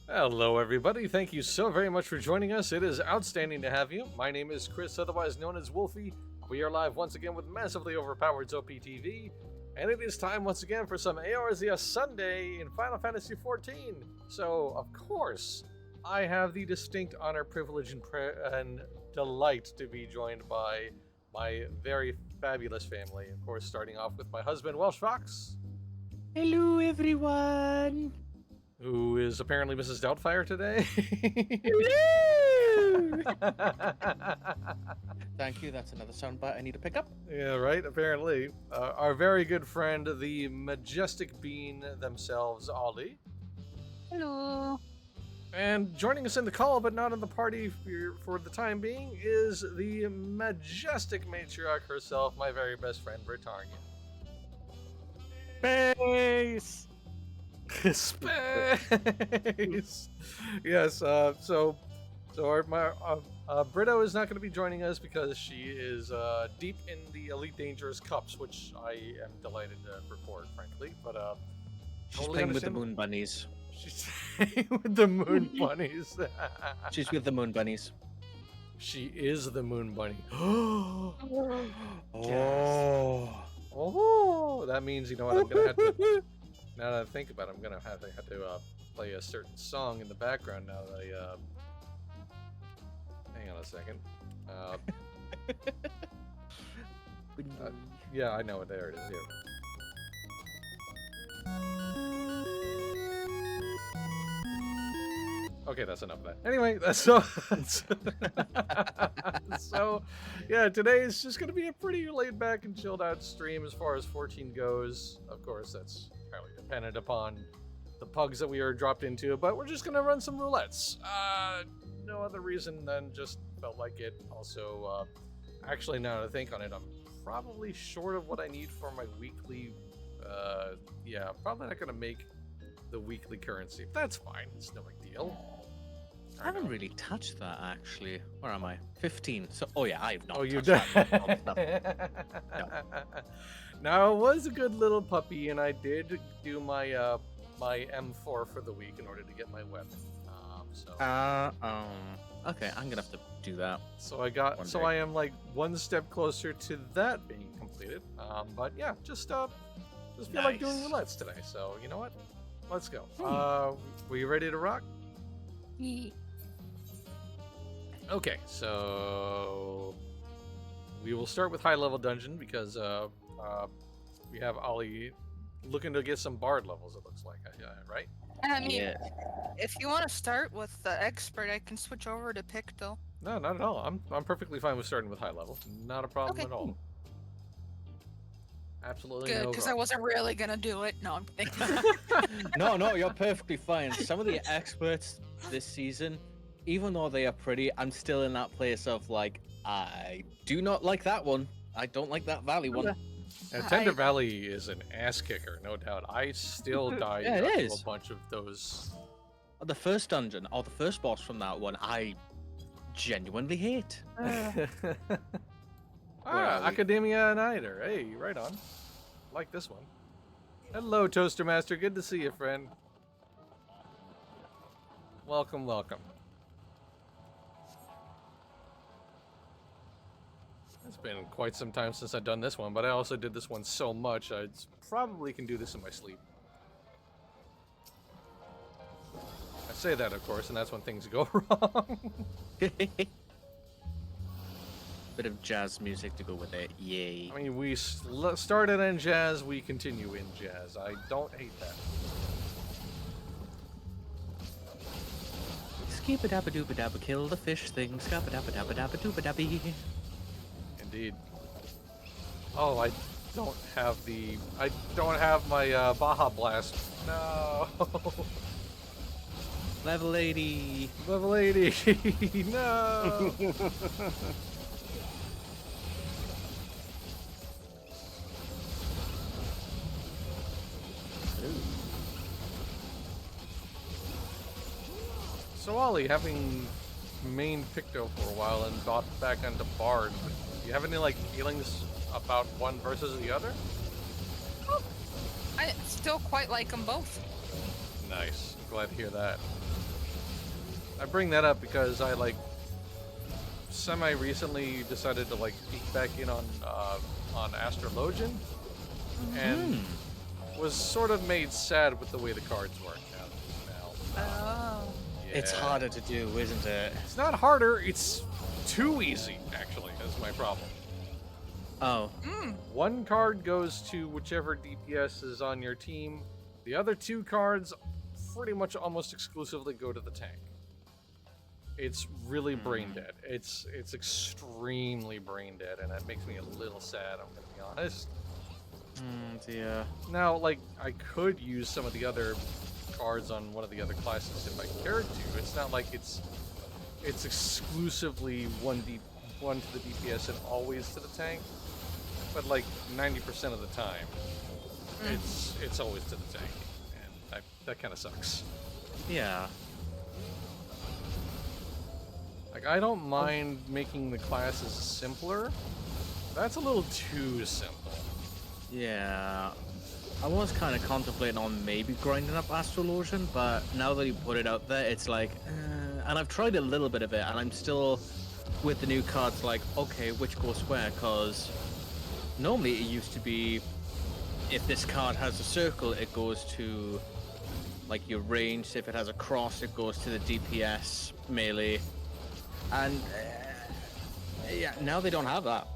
Hello, everybody. Thank you so very much for joining us. It is outstanding to have you. My name is Chris, otherwise known as Wolfie. We are live once again with massively overpowered OPTV, and it is time once again for some ARZS Sunday in Final Fantasy XIV. So, of course, I have the distinct honor, privilege, and delight to be joined by my very fabulous family. Of course, starting off with my husband, Welsh Fox. Hello, everyone. Who is apparently Mrs. Doubtfire today. Hello. Thank you. That's another soundbite I need to pick up. Yeah, right, apparently. Our very good friend, the majestic being themselves, Ollie. Hello. And joining us in the call, but not in the party for the time being, is the majestic matriarch herself, my very best friend, Britannia. Space. Space! Yes, so Brito is not going to be joining us because she is deep in the Elite Dangerous Cups, which I am delighted to report, frankly. But She's playing with the moon bunnies. She's playing with the moon bunnies. She's with the moon bunnies. She is the moon bunny. Oh. Oh, that means, you know what, I'm going to have to... Now that I think about it, I'm gonna have to play a certain song in the background now that I hang on a second. Yeah, I know it. There it is. Here. Okay, that's enough of that. Anyway, that's so. So, yeah, today is just gonna be a pretty laid back and chilled out stream as far as 14 goes. Of course, that's entirely dependent upon the pugs that we are dropped into, but we're just gonna run some roulettes. No other reason than just felt like it. Also, actually, now that I think on it, I'm probably short of what I need for my weekly. Yeah, probably not gonna make the weekly currency. But that's fine. It's no big deal. I haven't really touched that, actually. Where am I? 15. So, oh yeah, I've not. Oh, you touched did. that. No. Now, it was a good little puppy, and I did do my my M4 for the week in order to get my weapon. Okay, I'm gonna have to do that. So I got. One So day. I am like one step closer to that being completed. But yeah, just feel like doing Nice. roulettes today. So you know what? Let's go. Were you ready to rock? Okay, so we will start with high level dungeon because we have Ollie looking to get some bard levels. It looks like, right? I mean, Yeah. if you want to start with the expert, I can switch over to Picto. No, not at all. I'm perfectly fine with starting with high level. Not a problem Okay. at all. Absolutely Good, no because I problem. wasn't really gonna do it. No, I'm kidding. No, you're perfectly fine. Some of the experts this season, even though they are pretty, I'm still in that place of like, I do not like that one. I don't like that valley one. And Tender Valley is an ass kicker, no doubt. I still die Yeah, it to is. a bunch of those. The first dungeon, or the first boss from that one, I genuinely hate. are we? Academia Nighter. Hey, right on. Like this one. Hello, Toaster Master. Good to see you, friend. Welcome, welcome. It's been quite some time since I've done this one, but I also did this one so much, I probably can do this in my sleep. I say that, of course, and that's when things go wrong. Bit of jazz music to go with it. Yay. I mean, we started in jazz, we continue in jazz. I don't hate that. Skip-a-dabba-dooba-dabba, kill the fish thing. Skap-a-dabba-dabba-dabba-dooba-dabby. Indeed. Oh, I don't have my Baja Blast. No. Level 80. Level 80. No. So Ollie, having mained Picto for a while and got back onto Bard, do you have any like feelings about one versus the other? I still quite like them both. Nice. I'm glad to hear that. I bring that up because I like semi-recently decided to like peek back in on Astrologian, and was sort of made sad with the way the cards work now. Oh. It's Yeah. harder to do, isn't it? It's not harder. It's too easy. Actually, is my problem. Oh. One card goes to whichever DPS is on your team. The other two cards pretty much almost exclusively go to the tank. It's really brain dead. It's extremely brain dead, and it makes me a little sad, I'm gonna be honest. Dear. Now, like, I could use some of the other cards on one of the other classes if I cared to. It's not like it's exclusively one to the DPS and always to the tank. But like 90% of the time, it's always to the tank, and that kind of sucks. Yeah. Like, I don't mind making the classes simpler. That's a little too simple. Yeah. I was kind of contemplating on maybe grinding up Astrologian, but now that you put it out there, it's like, and I've tried a little bit of it, and I'm still with the new cards like, okay, which goes where? Because normally it used to be, if this card has a circle, it goes to like your range. If it has a cross, it goes to the DPS melee. And yeah, now they don't have that.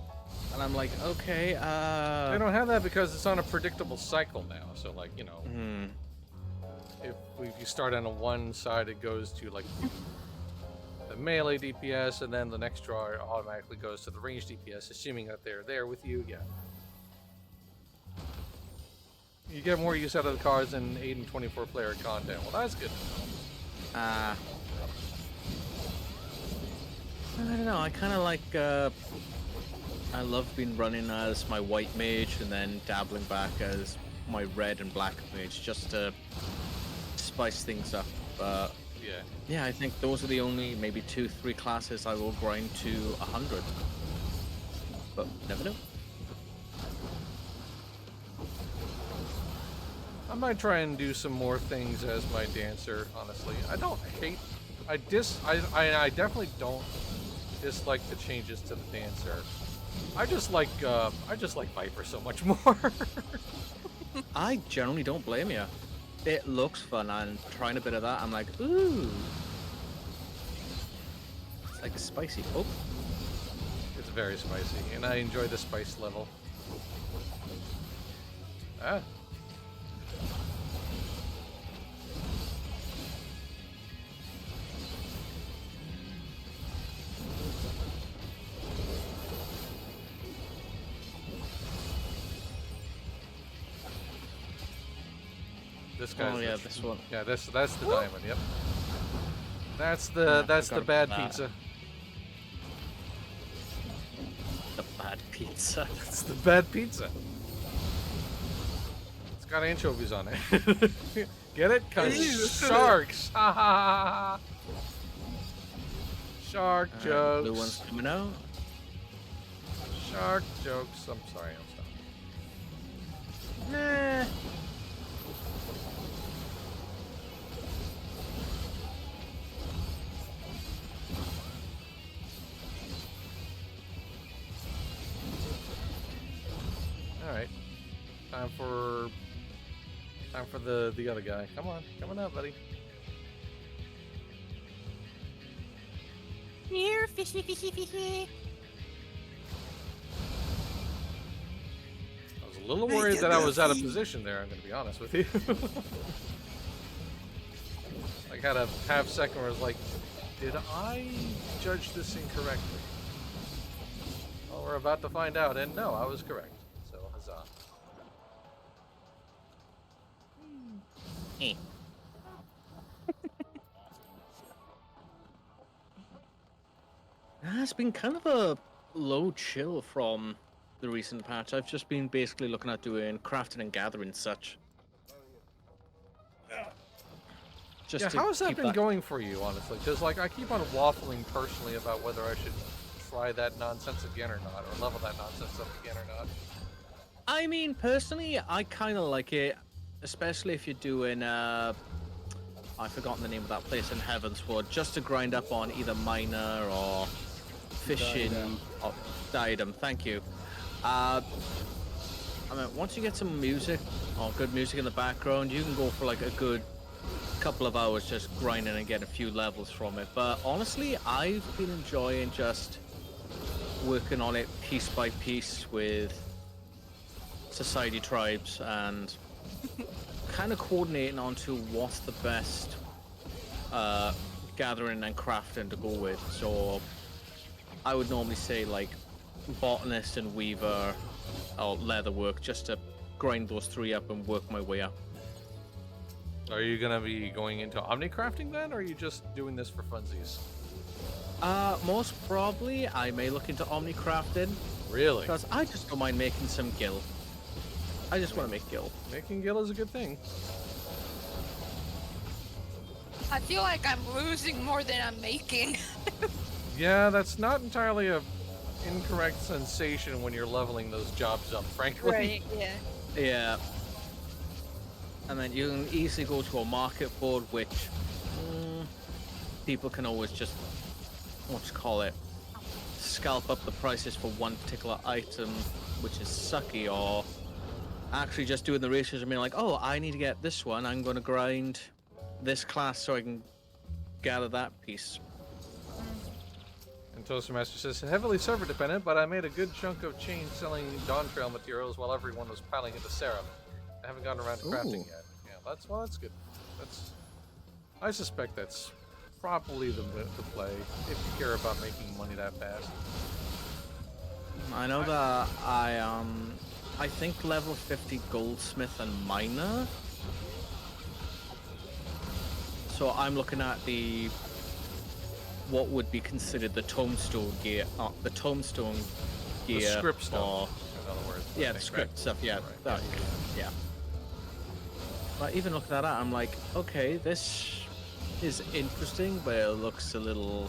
And I'm like, okay, They don't have that because it's on a predictable cycle now. So, like, you know, if you start on a one side, it goes to like the melee DPS, and then the next draw automatically goes to the range DPS, assuming that they're there with you. Yeah. You get more use out of the cards in 8 and 24 player content. Well, that's good. I don't know. I kind of like. I love being running as my white mage and then dabbling back as my red and black mage just to spice things up. But yeah, I think those are the only maybe 2-3 classes I will grind to 100. But never know. I might try and do some more things as my dancer, honestly. I don't hate... I definitely don't dislike the changes to the dancer. I just like Viper so much more. I generally don't blame you. It looks fun, and trying a bit of that, I'm like, ooh. It's like spicy. Oh. It's very spicy, and I enjoy the spice level. Ah. This guy's Oh yeah, this one. yeah, that's the diamond. Yep. That's the bad pizza. The bad pizza. It's the bad pizza. It's got anchovies on it. Get it? 'Cause sharks. Ha ha ha ha. Shark jokes. Blue one's coming out. Shark jokes. I'm sorry. I'm sorry. Nah. All right. Time for the other guy. Come on up, buddy. Here, fishy, fishy, fishy. I was a little worried that I was out of position there, I'm going to be honest with you. I had a half second where I was like, did I judge this incorrectly? Well, we're about to find out, and no, I was correct. So, huzzah. It's been kind of a low chill from the recent patch. I've just been basically looking at doing crafting and gathering such. Just Yeah, to how's that keep been going for you, honestly? Because, like, I keep on waffling personally about whether I should try that nonsense again or not, or level that nonsense up again or not. I mean, personally, I kind of like it, especially if you're doing I've forgotten the name of that place in Heavensward, just to grind up on either miner or fishing or diadem. Thank you. I mean, once you get some music or good music in the background, you can go for like a good couple of hours just grinding and getting a few levels from it. But honestly, I've been enjoying just working on it piece by piece with society tribes and kind of coordinating onto what's the best gathering and crafting to go with. So I would normally say like botanist and weaver or leatherwork, just to grind those three up and work my way up. Are you gonna be going into omnicrafting then, or are you just doing this for funsies? Most probably I may look into omnicrafting, Really? because I just don't mind making some gil. I just want to make gil. Making gil is a good thing. I feel like I'm losing more than I'm making. Yeah, that's not entirely a incorrect sensation when you're leveling those jobs up, frankly. Right, yeah. Yeah. And then you can easily go to a market board, which people can always just, scalp up the prices for one particular item, which is sucky, or actually just doing the research and being like, oh, I need to get this one, I'm going to grind this class so I can gather that piece. And Toastmaster says, heavily server dependent, but I made a good chunk of change selling Dawn Trail materials while everyone was piling into Seraph. I haven't gotten around to crafting yet. Yeah, that's good. I suspect that's probably the play if you care about making money that fast. I know that I think level 50 goldsmith and miner. So I'm looking at what would be considered the tombstone gear, the script stuff, in other words. Yeah, the script stuff. Yeah, Right. that, yeah. But even looking at that, I'm like, okay, this is interesting, but it looks a little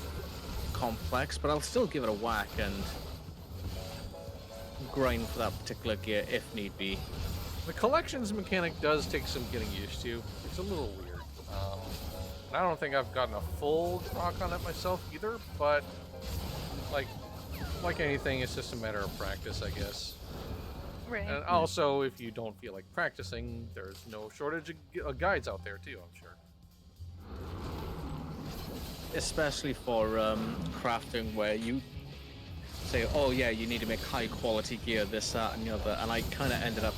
complex. But I'll still give it a whack and grind for that particular gear if need be. The collections mechanic does take some getting used to. It's a little weird. And I don't think I've gotten a full rock on it myself either, but like anything, it's just a matter of practice, I guess. Right. And also, if you don't feel like practicing, there's no shortage of guides out there too, I'm sure. Especially for crafting, where you say, oh yeah, you need to make high quality gear, this, that, and the other. And I kind of ended up,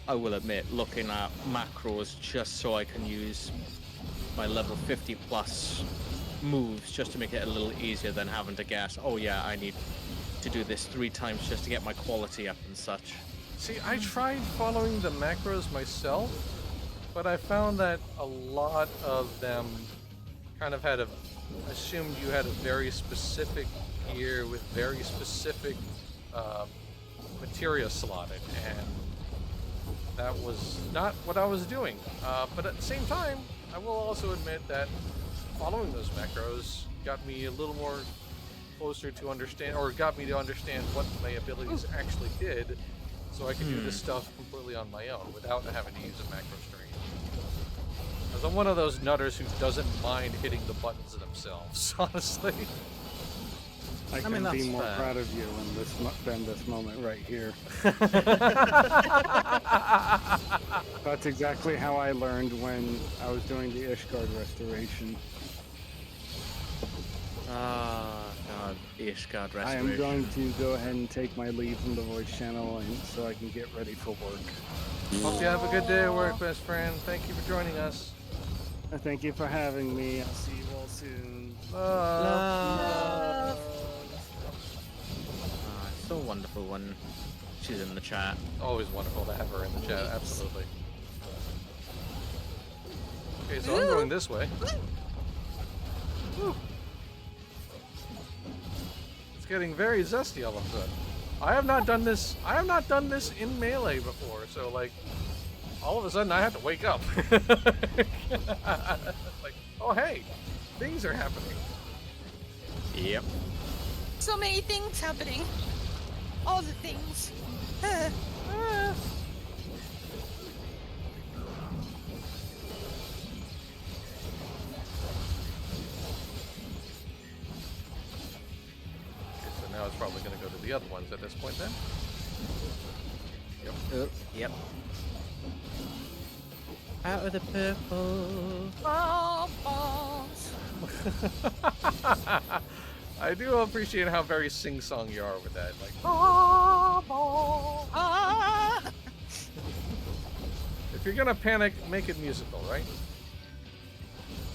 I will admit, looking at macros just so I can use my level 50 plus moves just to make it a little easier than having to guess, oh yeah, I need to do this 3 times just to get my quality up and such. See, I tried following the macros myself, but I found that a lot of them kind of assumed you had a very specific gear with very specific materia slotted, and that was not what I was doing. But at the same time, I will also admit that following those macros got me a little more closer to understand, or got me to understand what my abilities actually did, so I could do this stuff completely on my own without having to use a macro string. Because I'm one of those nutters who doesn't mind hitting the buttons themselves, honestly. I mean, couldn't be that's more fair. proud of you than this moment right here. That's exactly how I learned when I was doing the Ishgard restoration. Ah, God, Ishgard I restoration. am going to go ahead and take my leave from the voice channel so I can get ready for work. Hope you have a good day at work, best friend. Thank you for joining us. Thank you for having me. I'll see you all soon. Love. It's so wonderful when she's in the chat. Always wonderful to have her in the chat, absolutely. Okay, so I'm going this way. Whew. It's getting very zesty all of a sudden. I have not done this in Melee before, so like all of a sudden I have to wake up. Like, oh hey, things are happening. Yep. So many things happening. All the things. was probably going to go to the other ones at this point then. Yep. Yep. Out of the purple. Balls. I do appreciate how very sing-song you are with that. Like, Ah! if you're gonna panic, make it musical, right?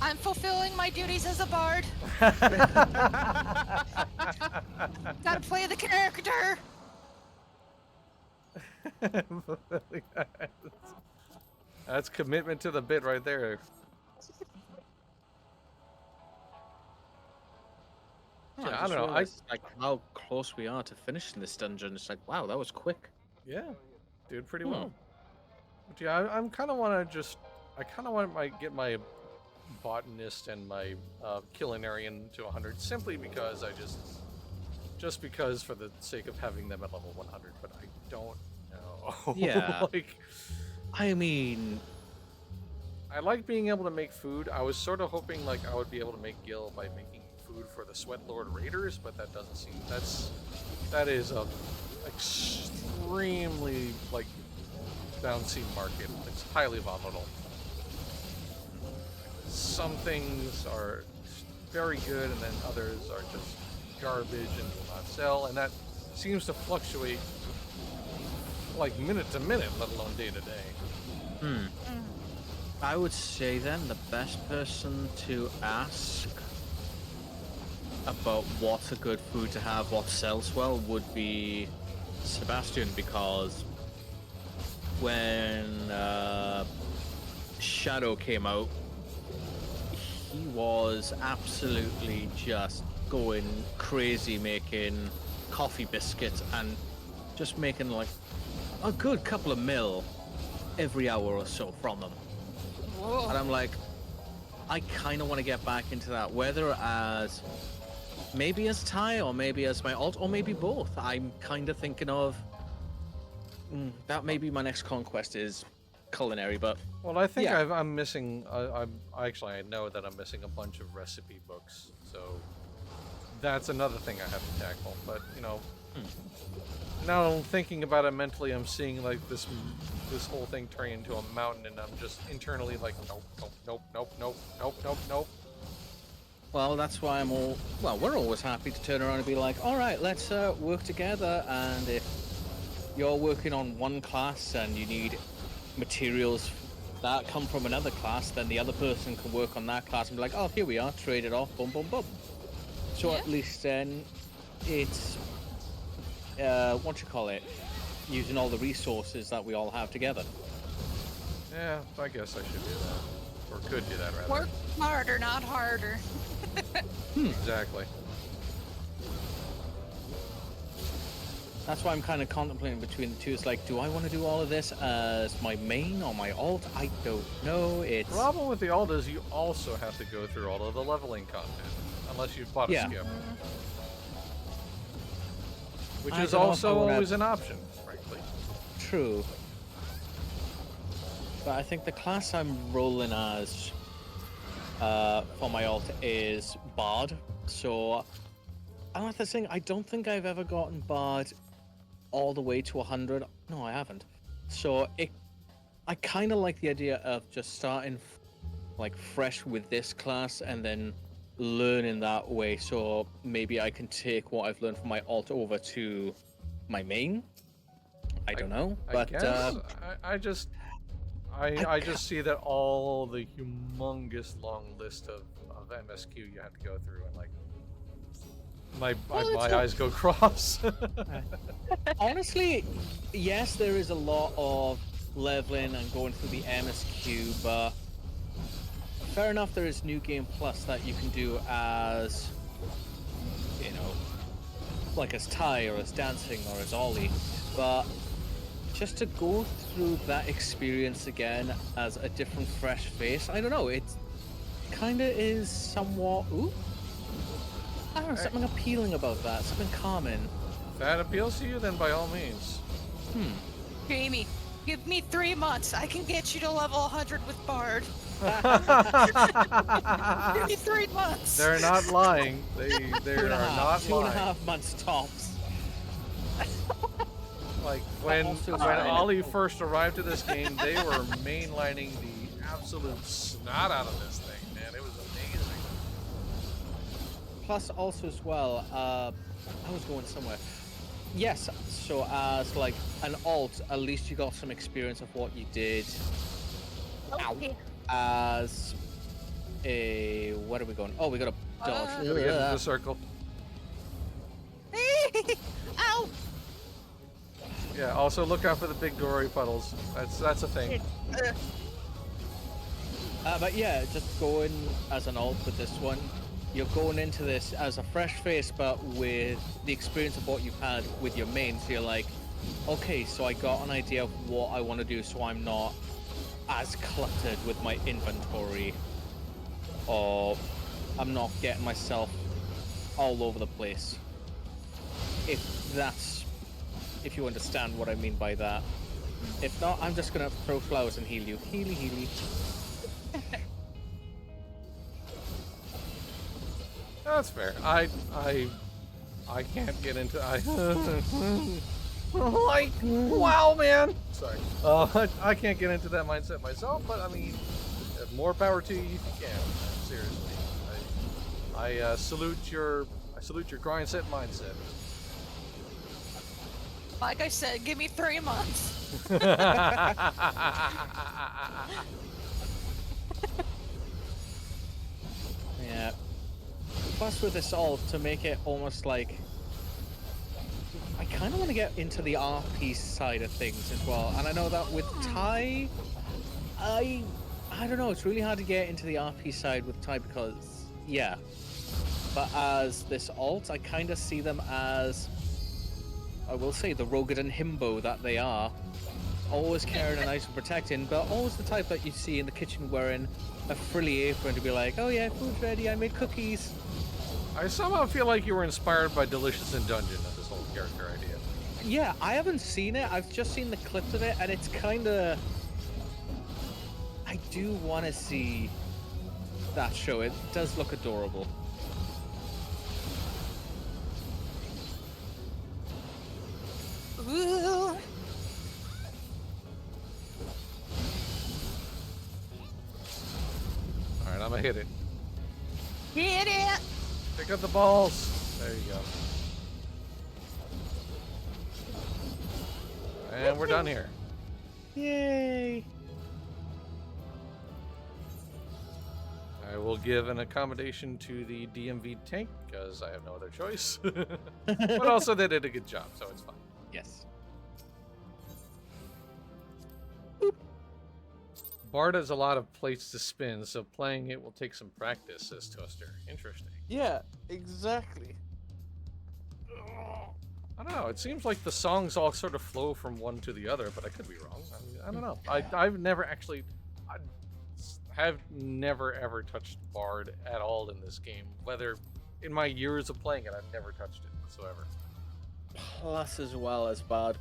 I'm fulfilling my duties as a bard. Gotta play the character. That's commitment to the bit right there. Oh, Yeah, I just don't know. realized, like how close we are to finishing this dungeon. It's like, wow, that was quick. Yeah, did pretty well. But yeah, I'm kind of want to just, I kind of want to get my botanist and my culinarian to 100 simply because I just because for the sake of having them at level 100. But I don't know. Yeah. Like, I mean, I like being able to make food. I was sort of hoping like I would be able to make Gil by making food for the Sweat Lord Raiders, but that doesn't seem, that is a extremely like bouncy market. It's highly volatile. Some things are very good and then others are just garbage and will not sell, and that seems to fluctuate like minute to minute, let alone day to day. I would say then the best person to ask about what's a good food to have, what sells well, would be Sebastian, because when Shadow came out, he was absolutely just going crazy making coffee biscuits and just making like a good couple of mil every hour or so from them. Whoa. And I'm like, I kind of want to get back into that, whether as maybe as Ty or maybe as my alt or maybe both. I'm kind of thinking of that may be my next conquest is culinary, but Well, I think yeah. I'm missing. I know that I'm missing a bunch of recipe books, so that's another thing I have to tackle. But you know, now thinking about it mentally, I'm seeing like this whole thing turn into a mountain, and I'm just internally like, nope, nope, nope, nope, nope, nope, nope, nope. well, that's why we're always happy to turn around and be like, all right, let's work together. And if you're working on one class and you need materials that come from another class, then the other person can work on that class and be like, oh, here we are, trade it off, boom, boom, boom. So Yeah. at least then it's, what you call it, using all the resources that we all have together. Yeah, I guess I should do that, or could do that rather. Work smarter, not harder. Exactly. That's why I'm kind of contemplating between the two. It's like, do I want to do all of this as my main or my alt? I don't know. It's The problem with the alt is you also have to go through all of the leveling content, unless you've bought a Yeah. skip, which I is don't know if I also wanna- always an option, frankly. true. But I think the class I'm rolling as for my alt is Bard. So I like this thing. I don't think I've ever gotten Bard all the way to 100. No, I haven't. So I kind of like the idea of just starting like fresh with this class and then learning that way. So maybe I can take what I've learned from my alt over to my main. I don't know, I but guess I just see that all the humongous long list of MSQ you have to go through, and like my eyes go cross. honestly, yes, there is a lot of leveling and going through the MSQ, but fair enough, there is New Game Plus that you can do as, you know, like as Ty or as Dancing or as Ollie, but just to go through that experience again as a different fresh face, I don't know, it kind of is somewhat, I don't know, something appealing about that, something calming. If that appeals to you, then by all means. Jamie, Give me 3 months. I can get you to level 100 with Bard. Give me 3 months. They're not lying. They Two and a are half, not two and a lying. half months tops. Like when also when fine. Ollie first arrived to this game, they were mainlining the absolute snot out of this thing, man. It was amazing. Plus, also as well, I was going somewhere. Yes, so as like an alt, at least you got some experience of what you did. Okay. As a, what are we going? Oh, we got a dodge. Gotta get into the circle. Ow! Yeah. Also, look out for the big gory puddles. That's a thing. But yeah, just going as an alt with this one, you're going into this as a fresh face, but with the experience of what you've had with your main. So you're like, okay, so I got an idea of what I want to do, so I'm not as cluttered with my inventory, or I'm not getting myself all over the place. If you understand what I mean by that. If not, I'm just gonna throw flowers and heal you. Healy, healy. That's fair. I can't get into like wow, man. Sorry. I can't get into that mindset myself, but I mean, more power to you if you can. Seriously, I salute your grind set mindset. Like I said, give me 3 months. Yeah. Plus with this alt, to make it almost like, I kind of want to get into the RP side of things as well. And I know that with Ty, I don't know, it's really hard to get into the RP side with Ty because, yeah. But as this alt, I kind of see them as, I will say, the rugged and himbo that they are. Always carrying a nice and protecting, but always the type that you see in the kitchen wearing a frilly apron to be like, oh yeah, food's ready, I made cookies. I somehow feel like you were inspired by Delicious in Dungeon of this whole character idea. Yeah, I haven't seen it. I've just seen the clips of it, and it's kind of... I do want to see that show. It does look adorable. Ooh. All right, I'm gonna hit it. Hit it! Pick up the balls. There you go. And we're done here. Yay! I will give an accommodation to the DMV tank because I have no other choice. But also they did a good job, so it's fine. Yes. Bard has a lot of plates to spin, so playing it will take some practice, says Toaster. Interesting. Yeah, exactly. I don't know. It seems like the songs all sort of flow from one to the other, but I could be wrong. I mean, I don't know. I've never actually... I have never ever touched Bard at all in this game. Whether in my years of playing it, I've never touched it whatsoever. Plus, as well as Bard,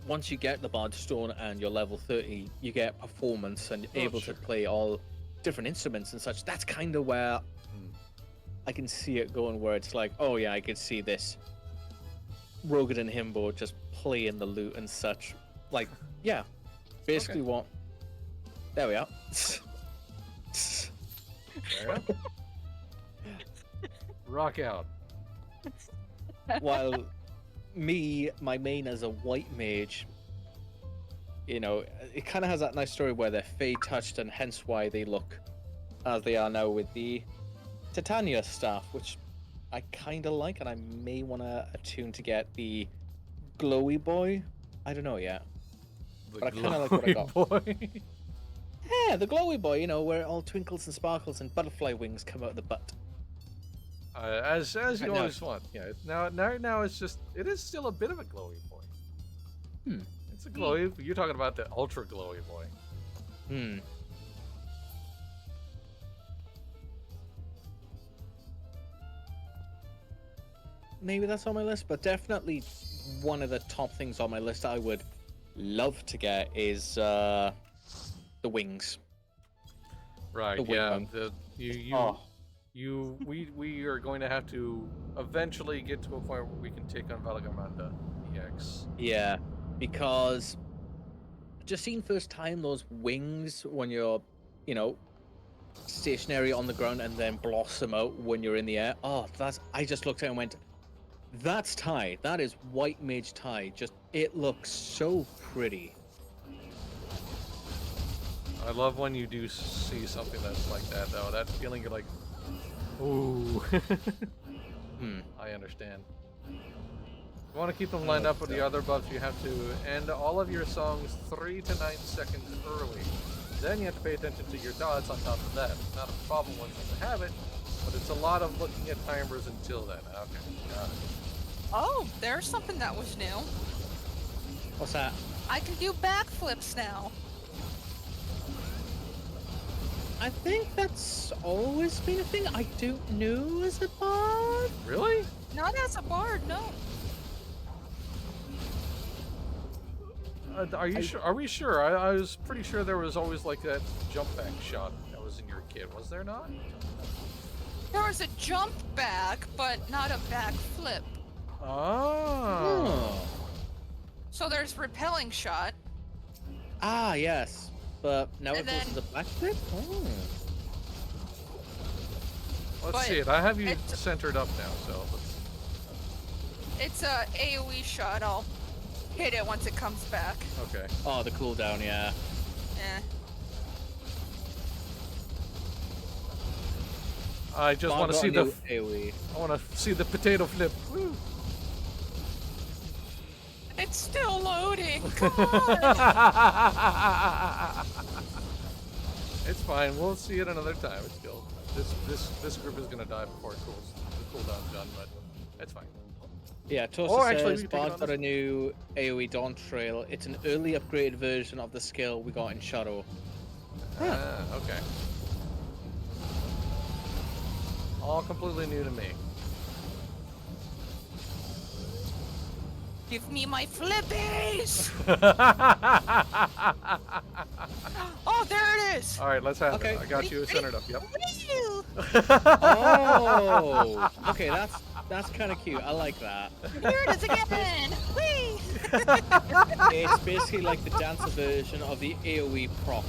once you get the Bard Stone and you're level 30, you get performance and you're able sure. to play all different instruments and such. That's kind of where I can see it going, where it's like, oh yeah, I could see this rugged and himbo just playing the lute and such. Like, yeah, basically what... There we are. There you go. Rock out. While my main as a white mage, you know, it kind of has that nice story where they're fey touched, and hence why they look as they are now with the Titania staff, which I kind of like, and I may want to attune to get the glowy boy. I don't know yet. The But I kinda like what I got. glowy boy. Yeah, the glowy boy, you know, where all twinkles and sparkles and butterfly wings come out of the butt. As you Right now always it's- want. Yeah. Now it's just it is still a bit of a glowy boy. Hmm. It's a glowy. You're talking about the ultra glowy boy. Hmm. Maybe that's on my list, but definitely one of the top things on my list I would love to get is the wings. Right. The wing Yeah. one. We are going to have to eventually get to a point where we can take on Valagamanda EX. Yeah, because just seeing first time those wings when you're, you know, stationary on the ground and then blossom out when you're in the air. Oh, I just looked at it and went, that's Ty. That is White Mage Ty. Just, it looks so pretty. I love when you do see something that's like that, though. That feeling you're like, ooh. I understand. If you want to keep them lined up with the other buffs, you have to end all of your songs 3 to 9 seconds early. Then you have to pay attention to your dots on top of that. It's not a problem once you have it, but it's a lot of looking at timers until then. Okay, got it. Oh, there's something that was new. What's that? I can do backflips now. I think that's always been a thing. I don't know as a bard. Really? Not as a bard, no. Are you sure? Are we sure? I was pretty sure there was always like that jump back shot that was in your kit. Was there not? There was a jump back, but not a backflip. Oh. So there's repelling shot. Ah, yes. But now And it goes to the backflip? Oh. Let's But see it. I have you it's- centered up now, so let's... It's a AoE shot. I'll hit it once it comes back. Okay. Oh, the cooldown, yeah. Eh. I just Bard want to got see a the... new AoE. I want to see the potato flip. Woo. It's still loading. Come on. It's fine. We'll see it another time. It's still this group is gonna die before it cools. The cooldown's done, but it's fine. Yeah, Tosa Oh, actually, says we can take it Bard's on got this a new AoE Dawn Trail. It's an early upgraded version of the skill we got in Shadow. Okay. All completely new to me. Give me my flippies. Oh, there it is. All right, let's have Okay. it. I got you centered up. Yep. Whee! Oh, okay, that's kind of cute. I like that. Here it is again. Whee! It's basically like the dancer version of the AoE proc.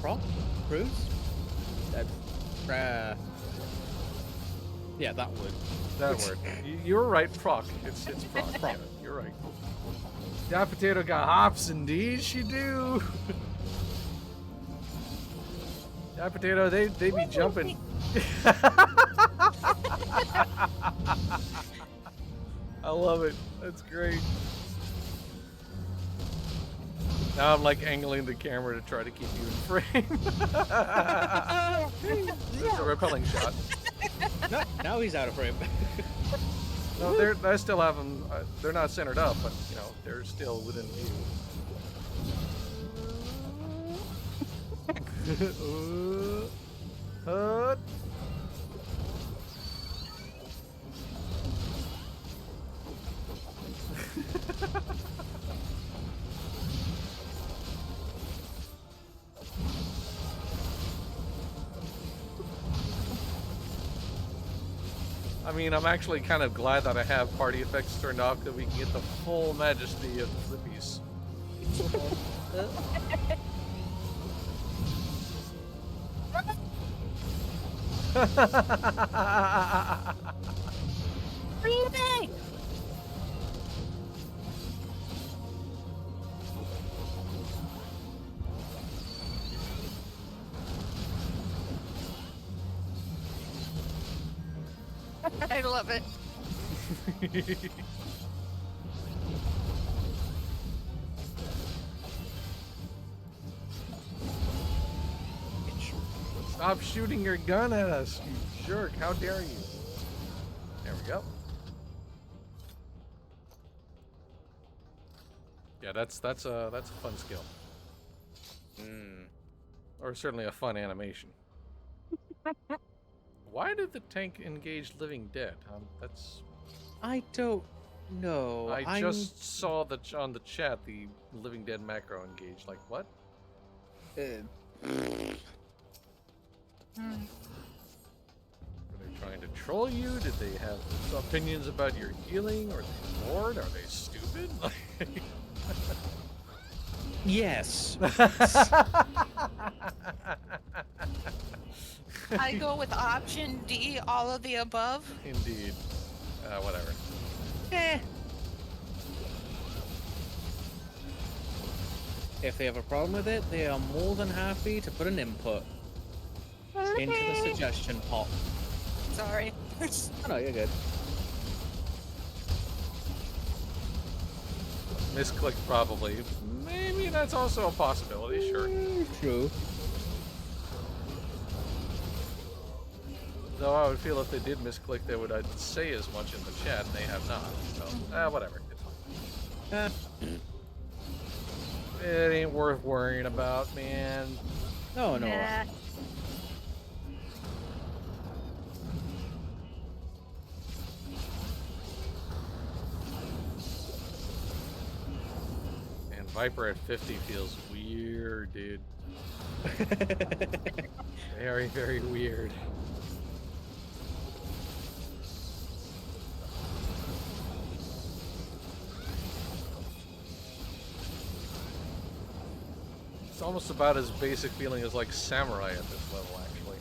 Proc? Bruce? Yeah, that would. That word. You were right. Proc. It's proc. Yeah, you're right. That potato got hops, indeed she do. That potato, they be jumping. I love it. That's great. Now I'm like angling the camera to try to keep you in frame. It's a repelling shot. No, now he's out of frame. No, I still have them. They're not centered up, but you know they're still within view. I mean, I'm actually kind of glad that I have party effects turned off so we can get the full majesty of the flippies. Flippy! I love it. Stop shooting your gun at us, you jerk. How dare you? There we go. Yeah, that's a fun skill. Or certainly a fun animation. Why did the tank engage living dead? That's... I don't No, I just saw on the chat the Living Dead macro engage. Like, what? Hmm. Were they trying to troll you? Did they have opinions about your healing? Are they bored? Are they stupid? Yes. I go with option D, all of the above. Indeed. Whatever. Eh. If they have a problem with it, they are more than happy to put an input into the suggestion pot. Sorry. Oh, no, you're good. Misclick probably. Maybe that's also a possibility, sure. True. Though I would feel if they did misclick, they would say as much in the chat, and they have not. So, whatever. It's fine. It ain't worth worrying about, man. No, no. Nah. And Viper at 50 feels weird, dude. Very, very weird. It's almost about as basic feeling as like Samurai at this level, actually.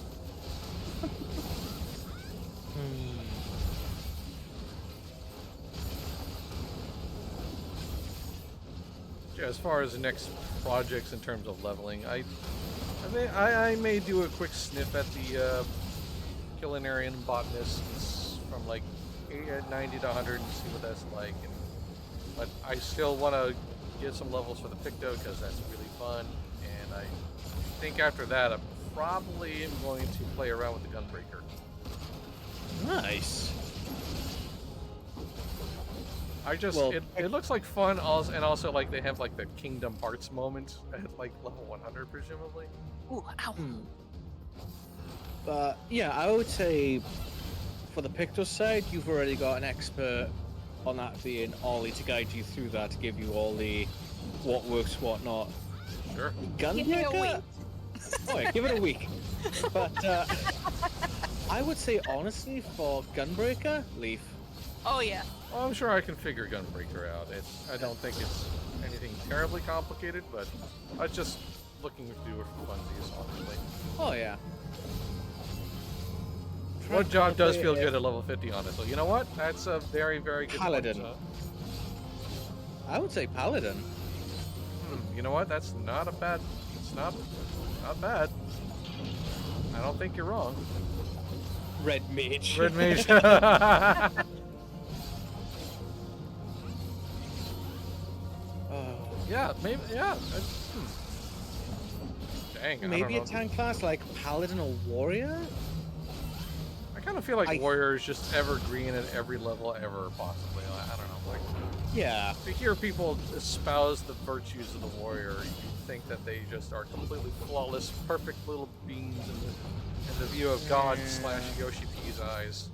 Yeah, as far as the next projects in terms of leveling, I may do a quick sniff at the Culinarian Botanists from like 90 to 100 and see what that's like. But I still want to get some levels for the Picto because that's really fun. And I think after that, I probably am going to play around with the Gunbreaker. Nice. It looks like fun, and also like they have like the Kingdom Hearts moment at like level 100, presumably. Ooh, ow. But yeah, I would say for the Pictus side, you've already got an expert on that being Ollie to guide you through that, to give you all the what works, what not. Sure. Give it a Gunbreaker? week. Oh yeah, give it a week. But I would say honestly for Gunbreaker, Leaf. Oh yeah. Well, I'm sure I can figure Gunbreaker out. I don't think it's anything terribly complicated, but I was just looking to do it for funsies, honestly. Oh yeah. What job does feel good at level 50, honestly? You know what? That's a very, very good Paladin. point. I would say Paladin. You know what? That's not a bad. It's not bad. I don't think you're wrong. Red Mage. Red Mage. Yeah, maybe. Yeah. Dang. I don't Maybe know. a tank class like Paladin or Warrior? I kind of feel like Warrior is just evergreen at every level ever, possibly. I don't know. Like, Yeah. to hear people espouse the virtues of the Warrior, you think that they just are completely flawless, perfect little beings in the view of God / Yoshi P's eyes.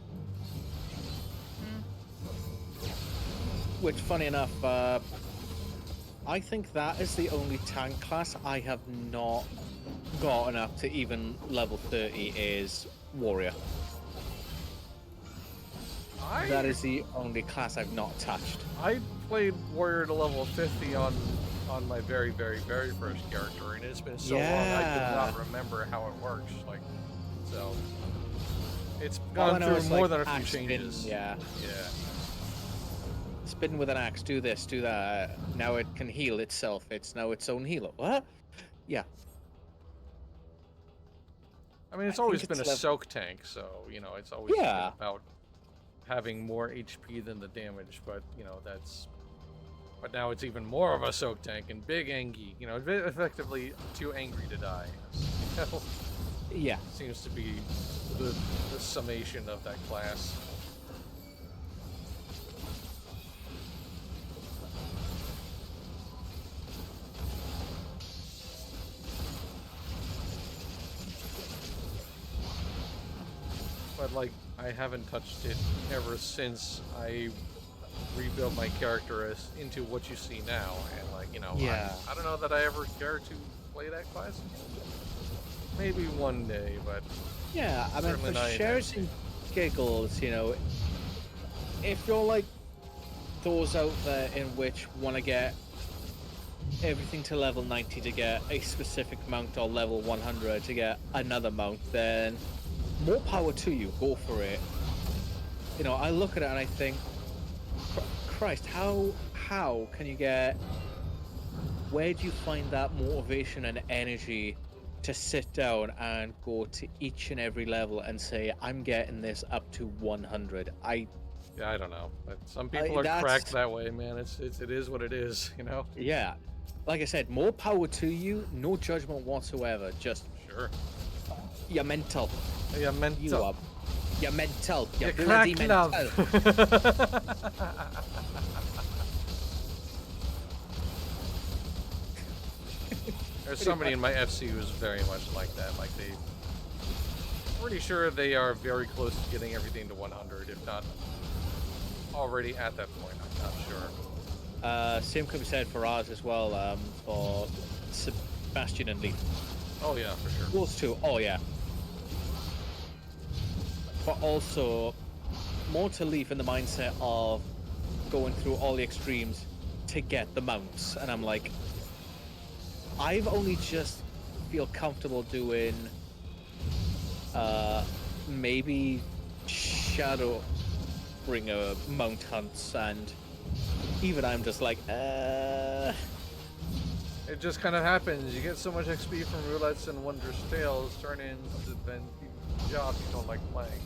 Which, funny enough, I think that is the only tank class I have not gotten up to even level 30 is Warrior. That is the only class I've not touched. I played Warrior to level 50 on my very, very, very first character, and it's been so long I could not remember how it works. Like, so it's gone through more than a few changes. Yeah. Yeah. Spin with an axe, do this, do that. Now it can heal itself. It's now its own healer. What? Yeah. I mean, it's I always think been a it's soak tank, so, you know, it's always been about having more HP than the damage, but, you know, but now it's even more of a soak tank and big Angie, you know, effectively too angry to die. You know? Yeah. Seems to be the summation of that class. But like, I haven't touched it ever since I rebuild my character into what you see now, and like, you know, Yeah. I don't know that I ever care to play that class. Maybe one day, but Yeah, I mean, certainly for not shares and giggles, you know, if you're like those out there in which want to get everything to level 90 to get a specific mount, or level 100 to get another mount, then more power to you. Go for it. You know, I look at it and I think, Christ, how can you get? Where do you find that motivation and energy to sit down and go to each and every level and say, I'm getting this up to 100? yeah, I don't know. But some people are cracked that way, man. It is what it is, you know. Yeah, like I said, more power to you. No judgment whatsoever. Just Sure. you're mental. Yeah, mental. You are. You're mental. You're You bloody crack mental. love. There's somebody in my FC who's very much like that. Like pretty sure they are very close to getting everything to 100, if not already at that point. I'm not sure. Same could be said for ours as well. For Sebastian and Leaf. Oh yeah, for sure. Those two. Oh yeah. But also, more to Leaf in the mindset of going through all the extremes to get the mounts, and I'm like, I've only just feel comfortable doing maybe Shadowbringer mount hunts, and even I'm just like, It just kind of happens. You get so much XP from roulettes and Wondrous Tales, turn-ins, then jobs you don't like playing.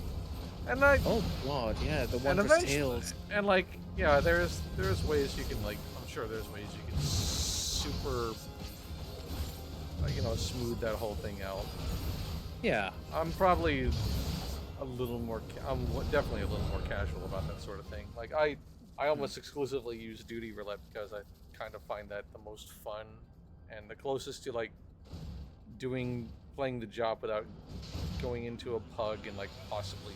And oh god, yeah, the Wondrous Tales. And like, yeah, there's ways you can, like, I'm sure there's ways you can super, you know, smooth that whole thing out. Yeah. I'm probably a little more, I'm definitely a little more casual about that sort of thing. Like, I almost exclusively use duty roulette because I kind of find that the most fun and the closest to, like, playing the job without going into a pug and, like, possibly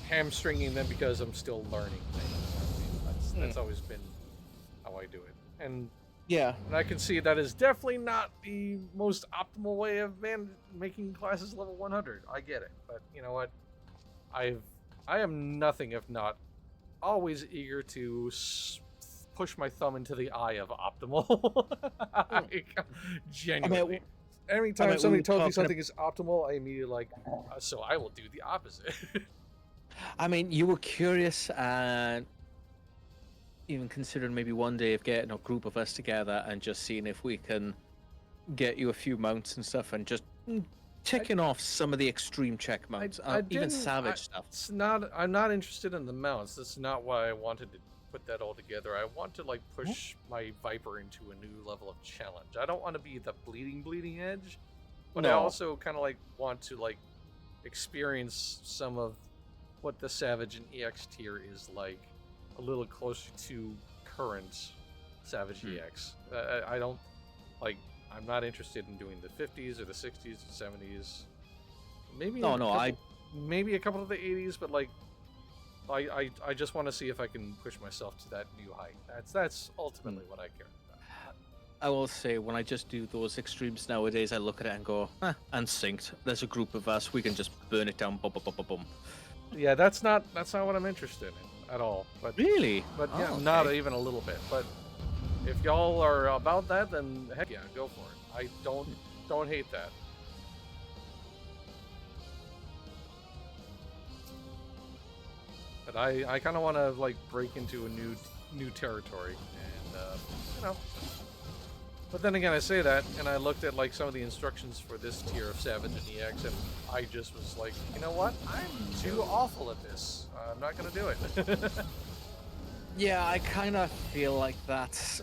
hamstringing them because I'm still learning things. That's always been how I do it. And Yeah. and I can see that is definitely not the most optimal way of making classes level 100. I get it, but you know what? I am nothing if not always eager to push my thumb into the eye of optimal. Genuinely. Every time somebody tells me something is optimal, I immediately like, so I will do the opposite. I mean, you were curious and even considering maybe one day of getting a group of us together and just seeing if we can get you a few mounts and stuff and just ticking off some of the extreme check mounts, even savage stuff. I'm not interested in the mounts. That's not why I wanted to put that all together. I want to like push my Viper into a new level of challenge. I don't want to be the bleeding edge, but I also kind of like want to like experience some of what the Savage and EX tier is like, a little closer to current Savage EX. I don't like. I'm not interested in doing the 50s or the 60s or 70s. Maybe maybe a couple of the 80s, but like I just want to see if I can push myself to that new height. That's ultimately what I care about. I will say, when I just do those extremes nowadays, I look at it and go, unsynced. There's a group of us. We can just burn it down. Boom, boom, boom, boom, boom. Yeah, that's not what I'm interested in at all. But really, but yeah, okay. Not even a little bit. But if y'all are about that, then heck yeah, go for it. I don't hate that. But I kind of want to like break into a new territory, and you know. But then again, I say that, and I looked at like some of the instructions for this tier of Savage and EX, and I just was like, you know what? I'm too awful at this. I'm not gonna do it. Yeah, I kind of feel like that's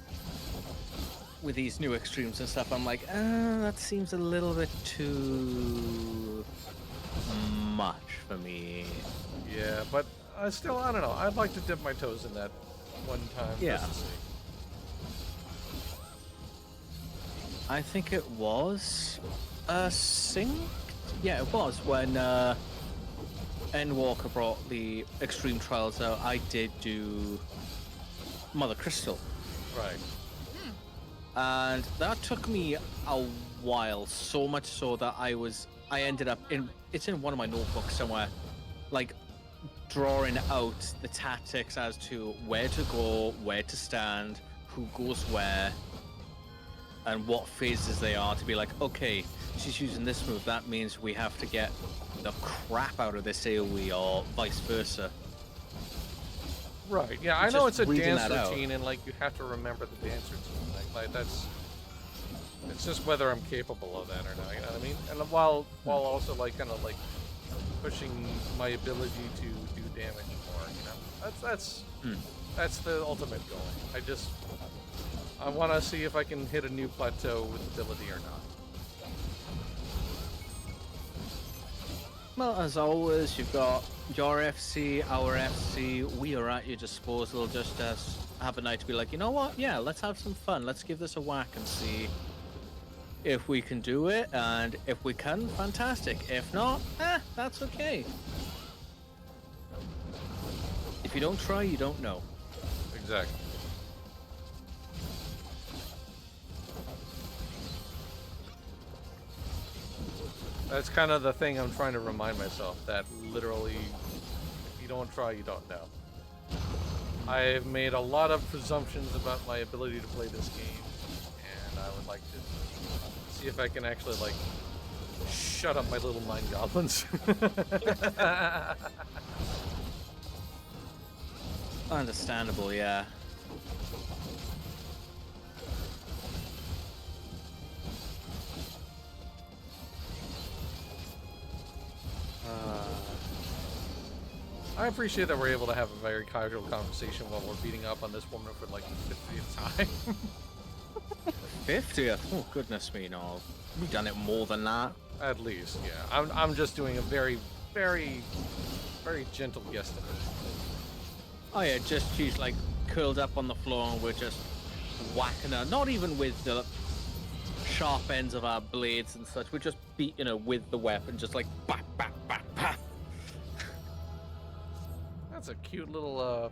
with these new extremes and stuff. I'm like, that seems a little bit too much for me. Yeah, but still, I don't know. I'd like to dip my toes in that one time. Yeah. Just to see. I think it was synced. Yeah, it was when Endwalker brought the Extreme Trials out, I did do Mother Crystal. Right. And that took me a while, so much so that I ended up it's in one of my notebooks somewhere, like drawing out the tactics as to where to go, where to stand, who goes where, and what phases they are, to be like, okay, she's using this move, that means we have to get the crap out of this AoE, or vice versa. Right. Yeah, I Just know it's a reading dance that out. routine, and like you have to remember the dance routine. Like that's. It's just whether I'm capable of that or not. You know what I mean? And while also like kind of like pushing my ability to do damage more. You know, that's the ultimate goal. I want to see if I can hit a new plateau with ability or not. Well, as always, you've got your FC, our FC. We are at your disposal. Just have a night to be like, you know what? Yeah, let's have some fun. Let's give this a whack and see if we can do it. And if we can, fantastic. If not, that's okay. If you don't try, you don't know. Exactly. That's kind of the thing I'm trying to remind myself, that literally, if you don't try, you don't know. I've made a lot of presumptions about my ability to play this game, and I would like to see if I can actually, like, shut up my little mind goblins. Understandable, yeah. I appreciate that we're able to have a very casual conversation while we're beating up on this woman for like the 50th time. 50th? Oh, goodness me, no. We've done it more than that. At least, yeah. I'm just doing a very, very, very gentle guesstimate. Oh yeah, just she's like curled up on the floor and we're just whacking her. Not even with the sharp ends of our blades and such. We're just beating her with the weapon, just like bah, bah, bah, bah. That's a cute little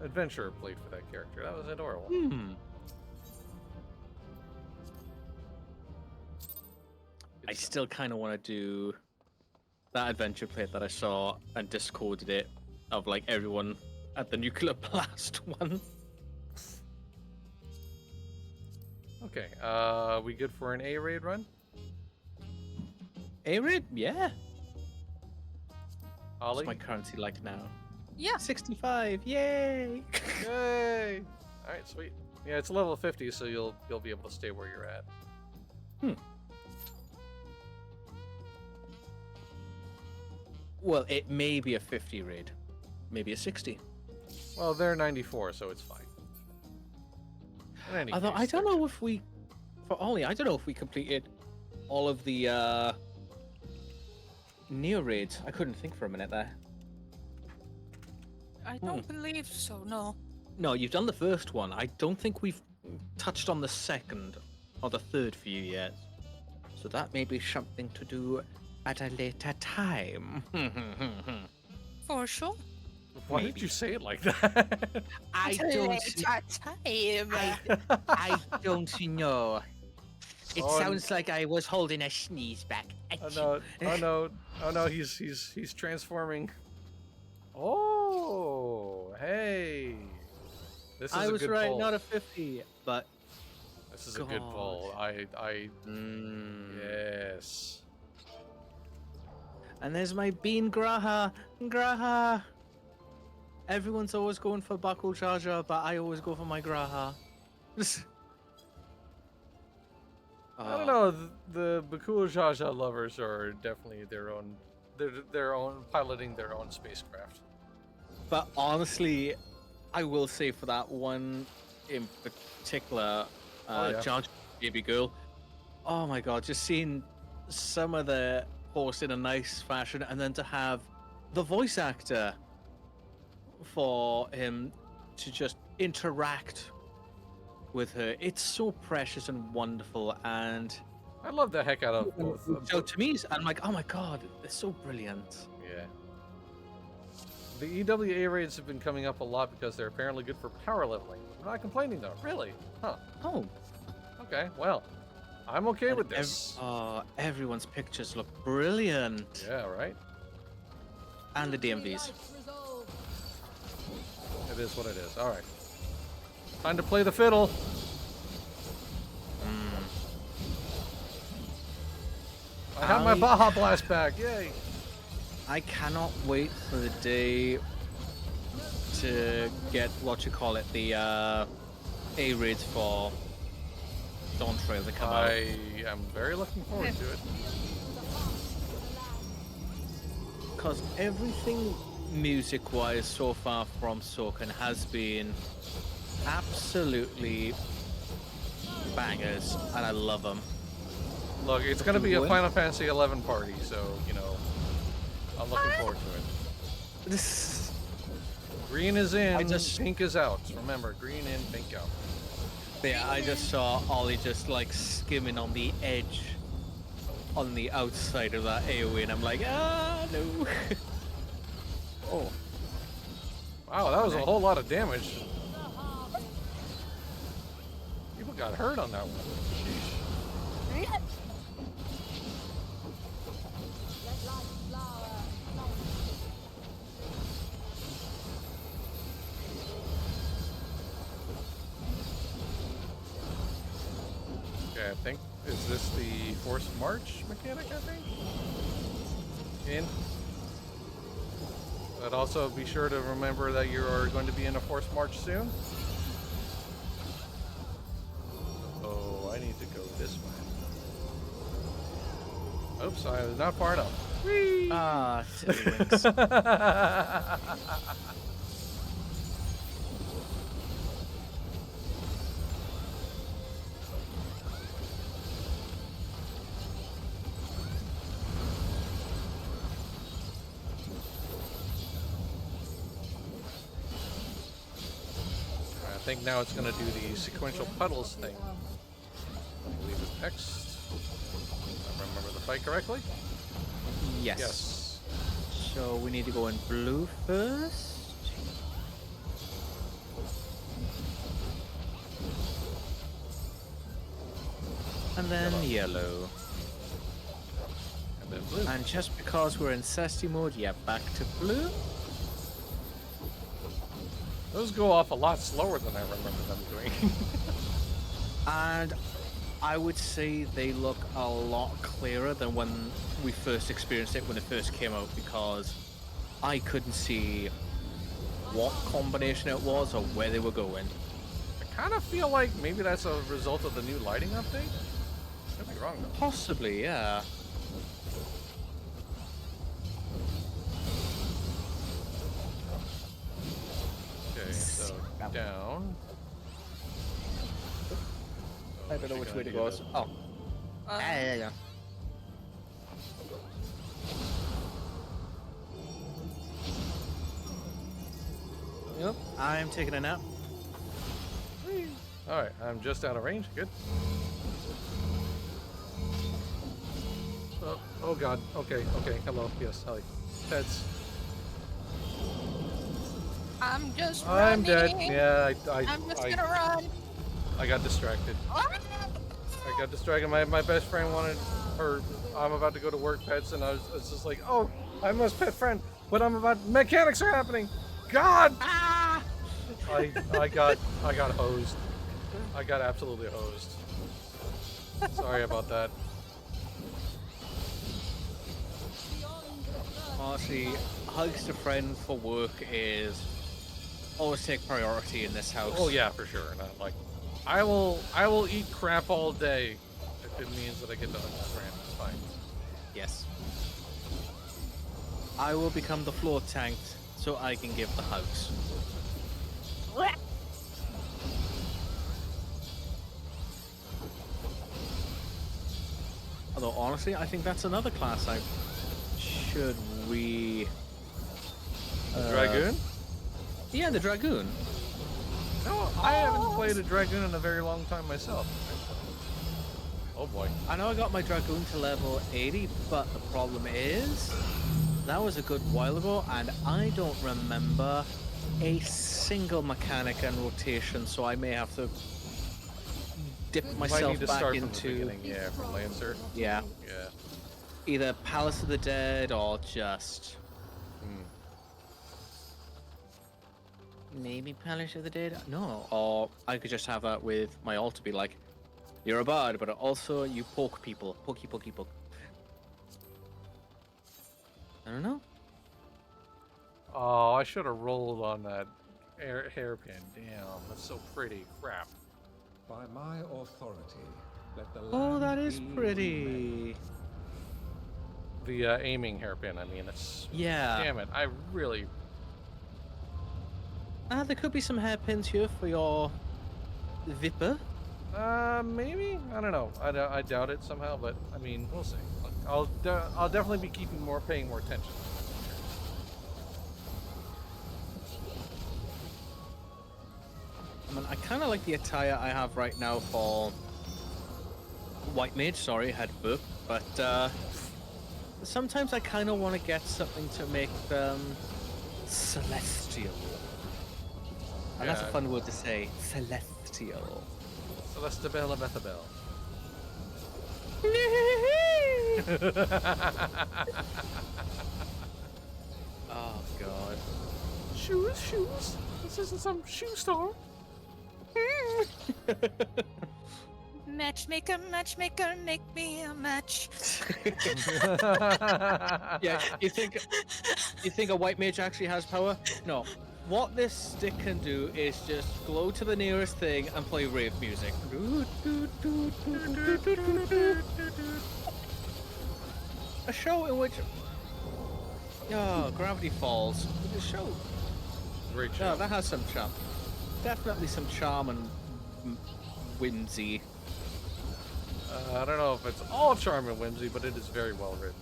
adventurer plate for that character. That was adorable. I still kind of want to do that adventure plate that I saw and discorded it, of like everyone at the nuclear blast one. Okay, we good for an A raid run? A-raid? Yeah. Ollie? What's my currency like now? Yeah. 65, yay! Yay! All right, sweet. Yeah, it's level 50, so you'll be able to stay where you're at. Well, it may be a 50 raid. Maybe a 60. Well, they're 94, so it's fine. In any Although case, I don't they're- know if we, for Ollie, I don't know if we completed all of the Neo raids. I couldn't think for a minute there. I don't believe so, no. No, you've done the first one. I don't think we've touched on the second or the third for you yet. So that may be something to do at a later time. For sure. Why maybe. did you say it like that? I don't know. It Oh, sounds like I was holding a sneeze back. Oh no! Oh no! Oh no! He's transforming. Oh, hey! This is I a was good right, pull. not a 50, but This is a good pull. Yes. And there's my Bean Graha. Graha. Everyone's always going for Buckle Jar Jar, but I always go for my Graha. I don't know. The Bakul Jaja lovers are definitely their own. They're their own piloting their own spacecraft. But honestly, I will say for that one in particular, yeah. Jar Jar Baby Girl. Oh my god, just seeing some of the horse in a nice fashion, and then to have the voice actor for him to just interact with her. It's so precious and wonderful, and I love the heck out of both. So to me, I'm like, oh my god, they're so brilliant. Yeah. The EWA raids have been coming up a lot because they're apparently good for power leveling. I'm not complaining though. Really? Huh. Oh. Okay. Well, I'm okay with this. Everyone's pictures look brilliant. Yeah. Right. And the DMVs. It is what it is. All right. Time to play the fiddle. I have my Baja Blast back. Yay. I cannot wait for the day to get what you call it, the A raids for Dawn Trail to come out. I am very looking forward to it. Because everything music-wise so far from Soken has been absolutely bangers, and I love them. Look, it's going to be a Final Fantasy XI party, so, you know, I'm looking forward to it. This Green is in, pink is out. Remember, green in, pink out. Yeah, I just saw Ollie just like skimming on the edge on the outside of that AoE, and I'm like, no. Oh. Wow, that was a whole lot of damage. People got hurt on that one. Sheesh. Okay, I think, is this the forced march mechanic, I think? In. But also be sure to remember that you are going to be in a forced march soon. Oh, I need to go this way. Oops, I was not far enough. Whee! Ah, silly winks. I think now it's going to do the sequential puddles thing. I believe it's next. If I remember the fight correctly? Yes. Yes. So we need to go in blue first. And then yellow. And then blue. And just because we're in Cesty mode, yeah, back to blue. Those go off a lot slower than I remember them doing. And I would say they look a lot clearer than when we first experienced it when it first came out, because I couldn't see what combination it was or where they were going. I kind of feel like maybe that's a result of the new lighting update. Could be wrong though. Possibly, yeah. Okay, so down. I don't know which way to do go. that. Oh. Yeah. Yep, I'm taking a nap. Alright, I'm just out of range. Good. Oh god. Okay, okay. Hello. Yes, hi. Pets. I'm just I'm running. dead. Yeah, I'm just gonna run. I got distracted. I got distracted. My best friend wanted her. I'm about to go to work, pets, and I was just like, oh, I must pet friend, but I'm about mechanics are happening. God! Ah! I got hosed. I got absolutely hosed. Sorry about that. Honestly, hugs to friend for work is always take priority in this house. Oh yeah, for sure. Not like I will eat crap all day if it means that I get to hug my friend. It's fine. Yes. I will become the floor tank so I can give the hugs. Although honestly, I think that's another class I should re. Dragoon? Yeah, the Dragoon. No, I haven't played a Dragoon in a very long time myself. Oh boy. I know I got my Dragoon to level 80, but the problem is that was a good while ago, and I don't remember a single mechanic and rotation, so I may have to dip Might myself need to back start from the into beginning, yeah, from Lancer. yeah, Yeah. either Palace of the Dead or just Hmm. maybe Palace of the Dead. No, or I could just have that with my ult to be like, you're a bard, but also you poke people, pokey, pokey, poke. I don't know. Oh, I should have rolled on that hairpin. Damn, that's so pretty. Crap. By my authority, let the Oh, land that is be pretty. The aiming hairpin, I mean, it's... Yeah. Damn it, I really... There could be some hairpins here for your Vipper. Maybe? I don't know. I doubt it somehow, but, I mean, we'll see. I'll definitely be paying more attention. I mean, I kind of like the attire I have right now for White Mage. Sorry, had burp. But sometimes I kind of want to get something to make them celestial. And that's a Yeah. fun word to say, celestial. Celestabella Bethabel. Oh god. Shoes? This isn't some shoe store. Matchmaker, matchmaker, make me a match. Yeah, you think a white mage actually has power? No. What this stick can do is just glow to the nearest thing and play rave music. A show in which Gravity Falls. A show. Great Yeah, show. that has some charm. Definitely some charm and whimsy. I don't know if it's all charm and whimsy, but it is very well written.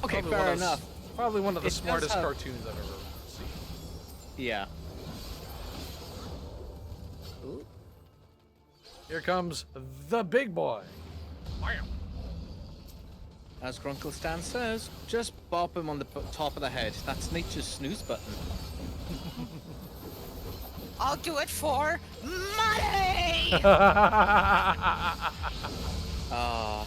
Okay, Probably fair one of the- enough. Probably one of the It does smartest have- cartoons I've ever seen. Yeah. Here comes the big boy. Wham! As Grunkle Stan says, just bop him on the top of the head. That's nature's snooze button. I'll do it for money! Ah.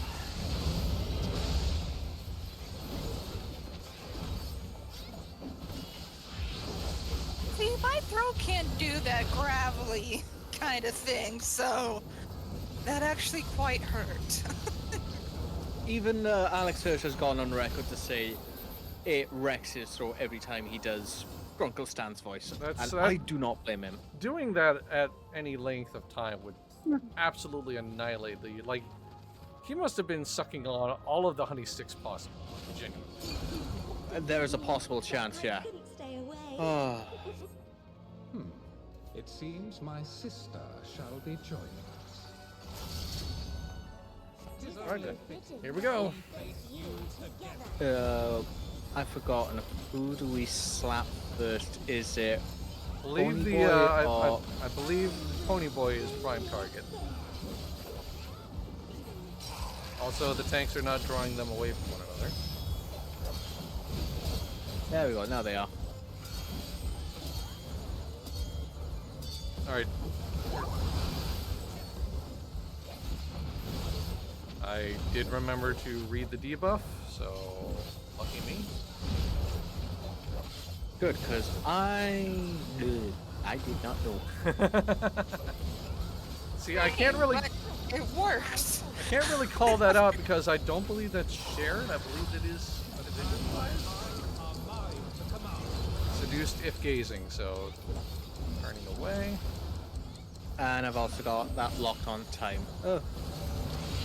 See, my throw can't do that gravelly kind of thing, so that actually quite hurt. Even Alex Hirsch has gone on record to say it wrecks his throat every time he does Grunkle Stan's voice. That's- And I do not blame him. Doing that at any length of time would absolutely annihilate the, like, he must have been sucking on all of the honey sticks possible. Genuinely. There is a possible chance, yeah. Couldn't stay away. Oh. It seems my sister shall be joining us. Alright then. Here we go. I've forgotten. Who do we slap first? Is it I believe Pony the Boy or- I believe Pony Boy is prime target. Also, the tanks are not drawing them away from one another. There we go, now they are. Alright. I did remember to read the debuff, so lucky me. Good, because I did not know. See, I can't really But it works. call that out because I don't believe that's shared. I believe it is a division wise. Seduced if gazing, so turning away. And I've also got that locked on time. Oh.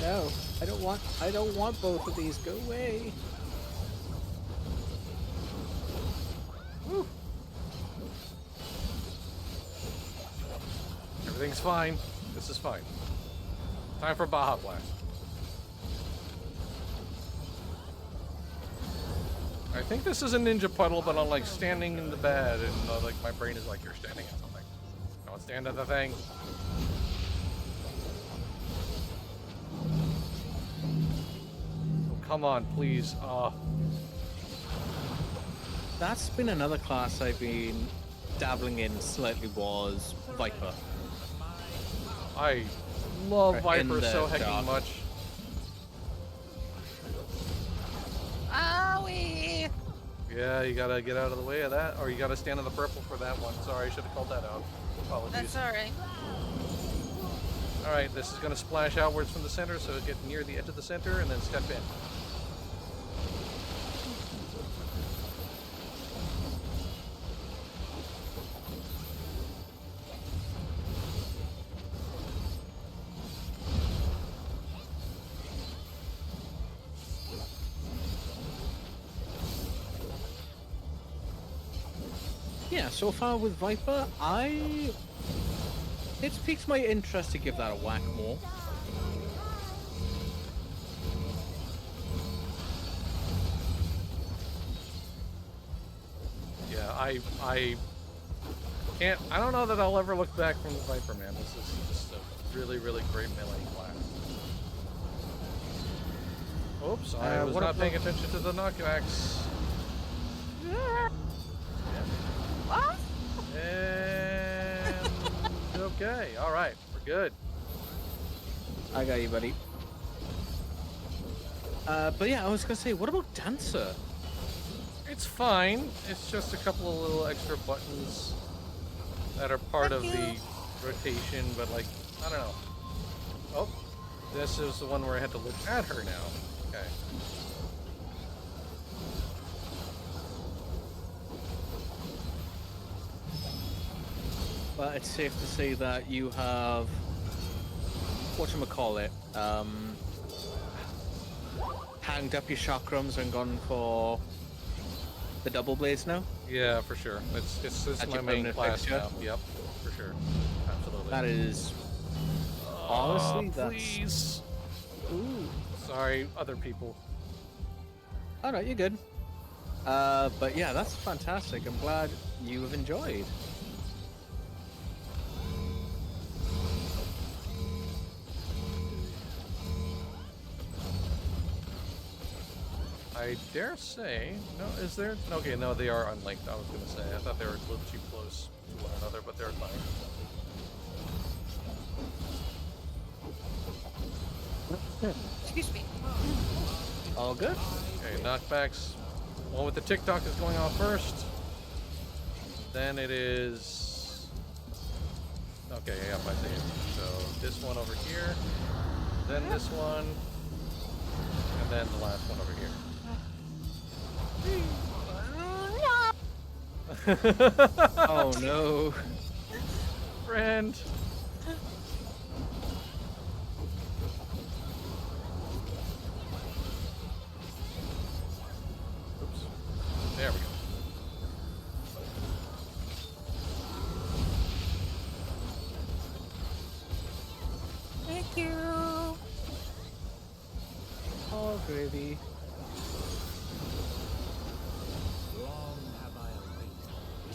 No, I don't want both of these. Go away. Woo. Everything's fine. This is fine. Time for Baja Blast. I think this is a ninja puddle, but I'm like standing in the bed, and like my brain is like, you're standing at something. Don't stand at the thing. come on, please. Oh, That's been another class I've been dabbling in slightly, was Viper. I love In Viper the so hecking dark. much. Owie! Yeah, you gotta get out of the way of that, or you gotta stand in the purple for that one. Sorry, I should have called that out. Apologies. That's alright. Alright, this is gonna splash outwards from the center, so get near the edge of the center and then step in. Yeah, so far with Viper, it's piqued my interest to give that a whack more. Yeah, I can't. I don't know that I'll ever look back from the Viper, man. This is just a really, really great melee class. Oops, I was what not about- paying attention to the knockbacks. What? And okay, all right, we're good. I got you, buddy. But yeah, I was gonna say, what about Dancer? It's fine. It's just a couple of little extra buttons that are part of the rotation, but like, I don't know. Oh, this is the one where I had to look at her now. Okay. Well, it's safe to say that you have, whatchamacallit, hanged up your chakrams and gone for the double blades now? Yeah, for sure. It's That's my your main permanent class fixture? now. Yep, for sure. Absolutely. That is, honestly, that's... Please. Ooh. Sorry, other people. Alright, you're good. But yeah, that's fantastic. I'm glad you have enjoyed. I dare say, no, is there? Okay, no, they are unlinked. I was gonna say, I thought they were a little too close to one another, but they're fine. Excuse me. All good? Okay, knockbacks. One with the TikTok is going off first. Then it is. Okay, yeah, I see it. So this one over here, then this one, and then the last one over here. Oh no. Friend. Oops. There we go. Thank you. Oh, gravy.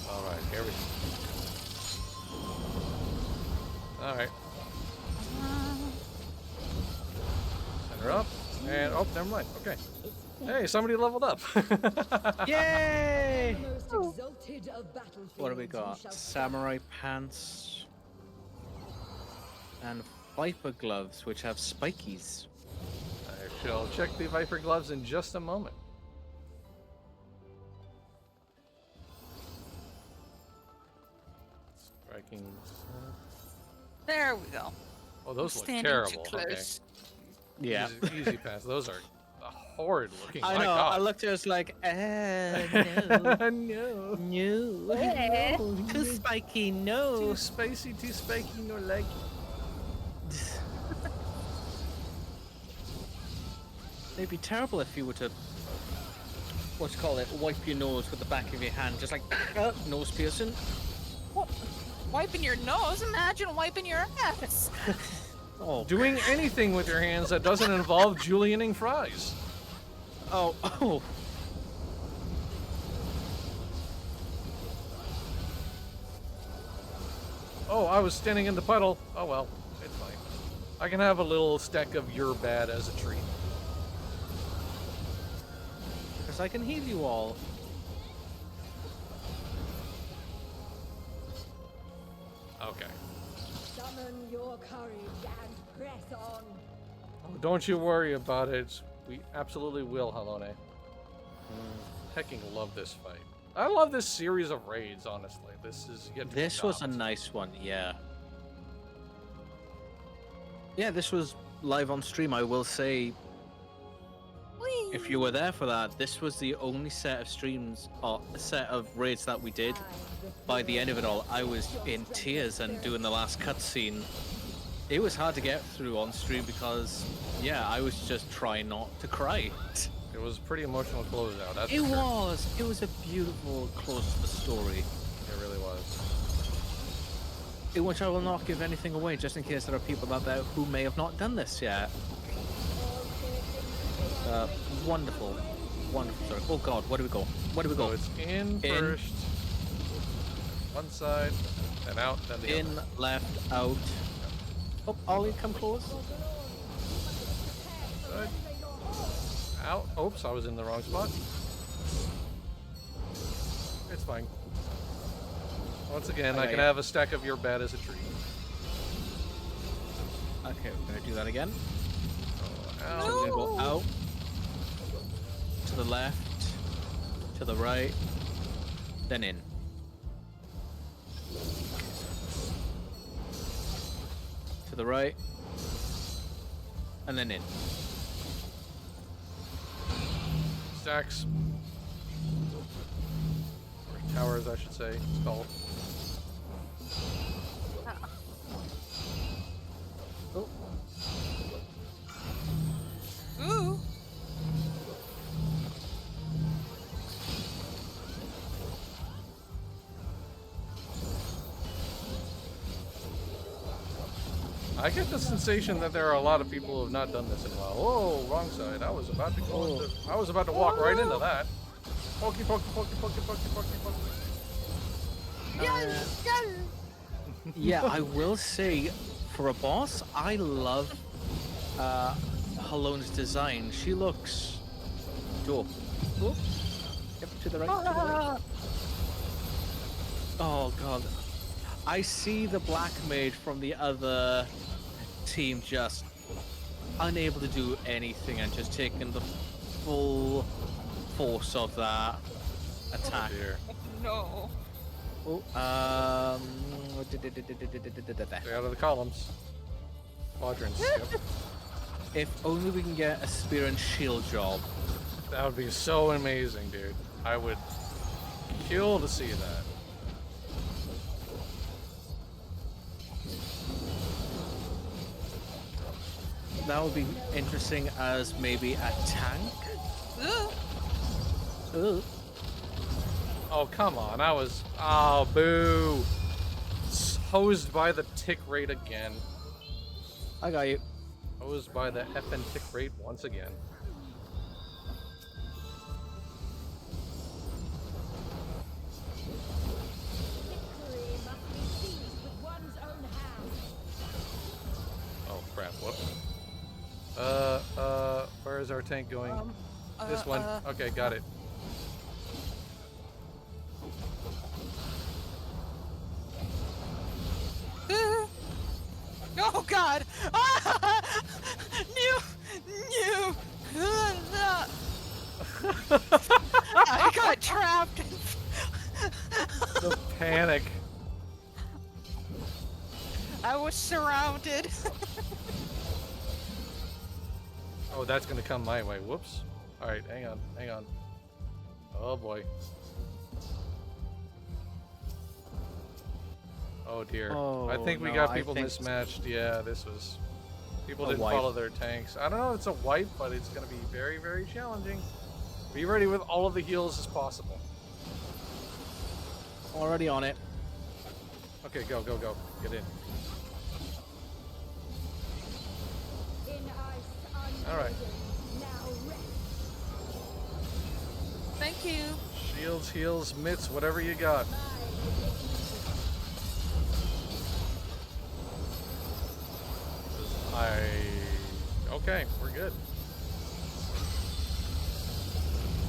All right, here we go. All right. Center up, and oh, never mind. Okay. Hey, somebody leveled up. Yay! Most exalted of battlefields, What do we you got? shall Samurai pants and Viper gloves, which have spikies. I shall check the Viper gloves in just a moment. Striking. There we go. Oh, those look Standing terrible. too Okay. close. Yeah. Easy pass. Those are horrid looking. I My know. I God. looked at us like, no, no. no, too spiky, no. Too spicy, no like. It'd be terrible if you were to, wipe your nose with the back of your hand, just like nose piercing. What? Wiping your nose? Imagine wiping your ass. Oh, Doing anything with your hands that doesn't involve julienning fries. oh. Oh, I was standing in the puddle. Oh well, it's fine. I can have a little stack of your bad as a treat. because I can heal you all. Okay. Summon your courage and press on. Oh, don't you worry about it. We absolutely will, Halone. Hecking love this fight. I love this series of raids, honestly. This is This was a nice one, yeah. Yeah, this was live on stream. I will say, if you were there for that, this was the only set of streams or a set of raids that we did. By the end of it all, I was in tears and doing the last cutscene. It was hard to get through on stream because, yeah, I was just trying not to cry. It was a pretty emotional closeout. That's It for sure. was. It was a beautiful close to the story, It really was. in which I will not give anything away, just in case there are people out there who may have not done this yet. Wonderful, wonderful story. Oh God, where do we go? Where do we So go? it's in first, one side, then out, then the In, other. left, out. Oh, Ollie, come close. Good. Out. Oops, I was in the wrong spot. It's fine. Once again, I Okay. can have a stack of your bed as a treat. Okay, we're gonna do that again. So, out. So we're gonna go out, to the left, to the right, then in. To the right, and then in. Stacks. Or towers, I should say. It's called. Oh, Ooh. I get the sensation that there are a lot of people who have not done this in a while. Whoa, wrong side. I was about to go into, I was about to walk right into that. Pokey, pokey, pokey, pokey, pokey, pokey, pokey. yeah, I will say, for a boss, I love Halone's design. She looks dope. Oh, yep, to the right. To the right. Oh God, I see the black mage from the other team just unable to do anything and just taking the full force of that attack. Dear. No. Oh, Stay out of the columns. Quadrants. Yep. if only we can get a spear and shield job. That would be so amazing, dude. I would kill to see that. That would be interesting as maybe a tank. Ooh. Ooh. Oh, come on. I was... Oh, boo. Hosed by the tick rate again. I got you. Hosed by the effing tick rate once again. Victory must be seized with one's own hand. Oh, crap. Whoops. Where is our tank going? This one. Okay, got it. Oh God! New. I got trapped. The panic. I was surrounded. Oh, that's gonna come my way. Whoops. Alright, hang on, hang on. Oh boy. Oh dear. I think we Oh, got no, I people think mismatched. Yeah, this was... People A didn't wipe. follow their tanks. I don't know if it's a wipe, but it's gonna be very, very challenging. Be ready with all of the heals as possible. Already on it. Okay, go, go, go. Get in. In ice All right. unburdened, now rest. Thank you. Shields, heals, mitts, whatever you got. Okay, we're good.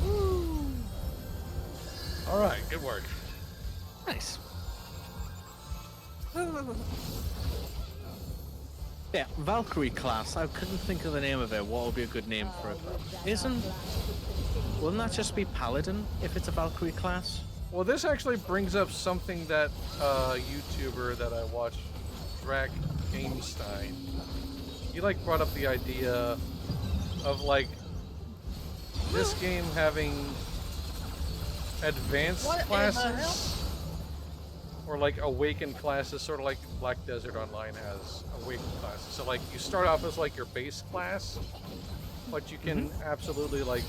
Woo. All right, good work. Nice. Yeah, Valkyrie class. I couldn't think of the name of it. What would be a good name for it? Wouldn't that just be Paladin if it's a Valkyrie class? Well, this actually brings up something that YouTuber that I watch, Drac Gamestein, he like brought up the idea of like this game having advanced What in the classes or like awakened classes, sort of like Black Desert Online has awakened classes. So like you start off as like your base class, but you can absolutely like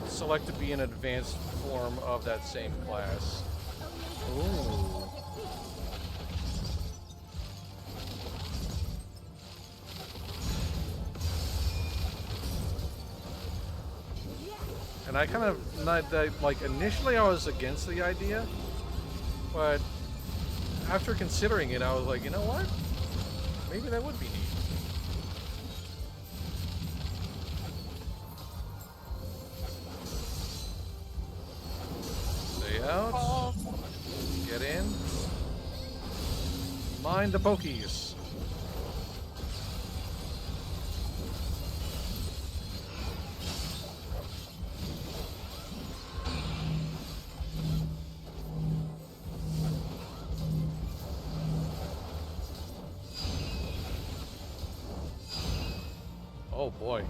select to be an advanced form of that same class. Ooh. And I kind of, like, initially I was against the idea, but after considering it, I was like, you know what? Maybe that would be neat. Stay out. Oh, Get in. Mind the pokies. Oh boy.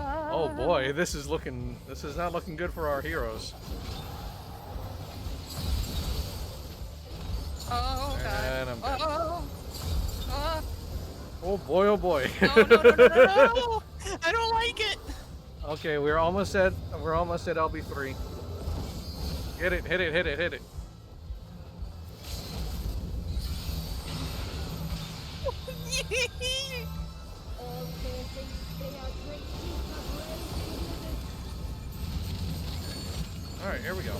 Oh boy, this is not looking good for our heroes. oh god. And I'm dead. Oh, Oh boy, oh boy. no, no, no, no, no, no. I don't like it. Okay, we're almost at LB3. Hit it, hit it, hit it, hit it. All piercing spear great teeth of rage withers. Alright, here we go.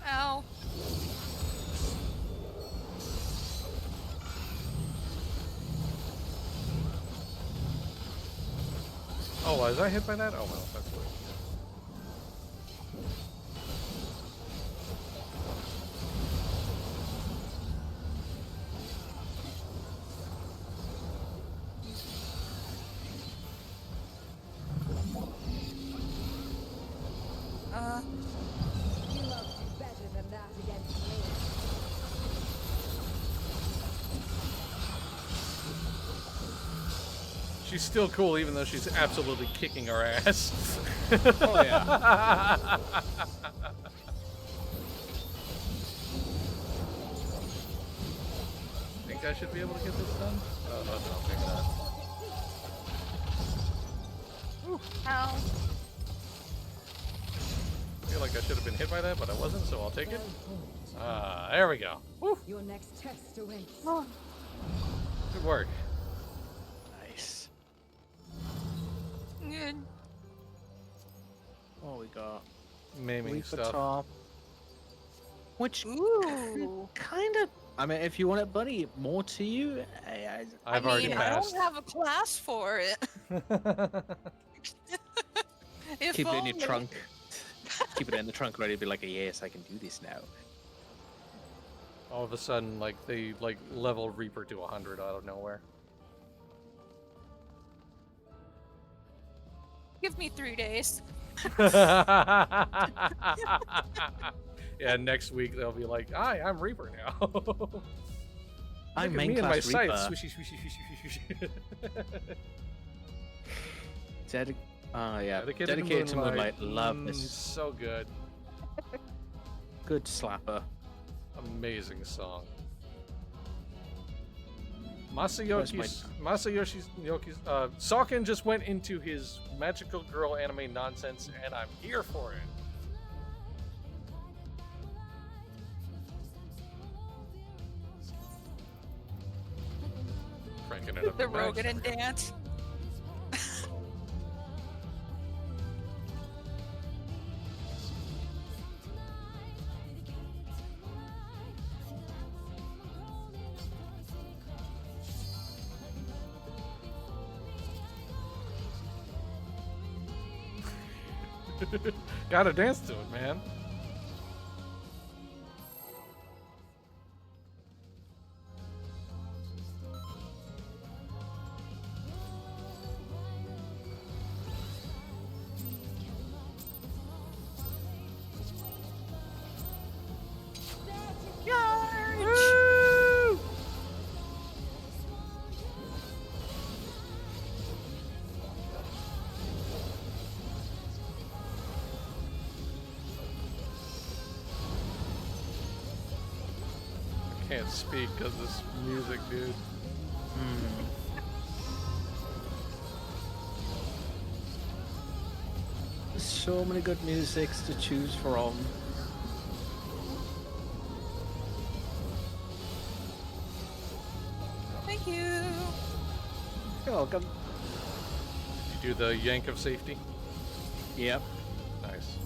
Ow. Oh, was I hit by that? Oh well, that's weird. You must do better than that against me. She's still cool even though she's absolutely kicking our ass. Oh yeah. Think I should be able to get this done? Oh, no, maybe not. Ow. I feel like I should have been hit by that, but I wasn't, so I'll take it. There we go. Woo, Your next test awaits. good work. Nice. Good. What we got? Maiming Leaf stuff. top. Which Ooh. kind of. I mean, if you want it, buddy, more to you. I've I already mean, passed. I don't have a class for it. If Keep it in your only. trunk. Keep it in the trunk, ready to be like, yes, I can do this now. All of a sudden, like, they, like, level Reaper to 100 out of nowhere. Give me 3 days. Yeah, next week they'll be like, "Hi, I'm Reaper now." I'm Look at main me and my class Reaper. scythe. Swishy, swishy, swishy, swishy. Yeah. Dedicated Dedicated to Moonlight. Love Mm, this. so good. Good slapper. Amazing song. Where's my- Masayoshi's Salkin just went into his magical girl anime nonsense, and I'm here for it. Cranking it up. The to max. Rogan and dance. Gotta dance to it, man. Woo! I can't speak because this music, dude. There's so many good musics to choose from. Thank you. You're welcome. You do the yank of safety. Yep. Nice.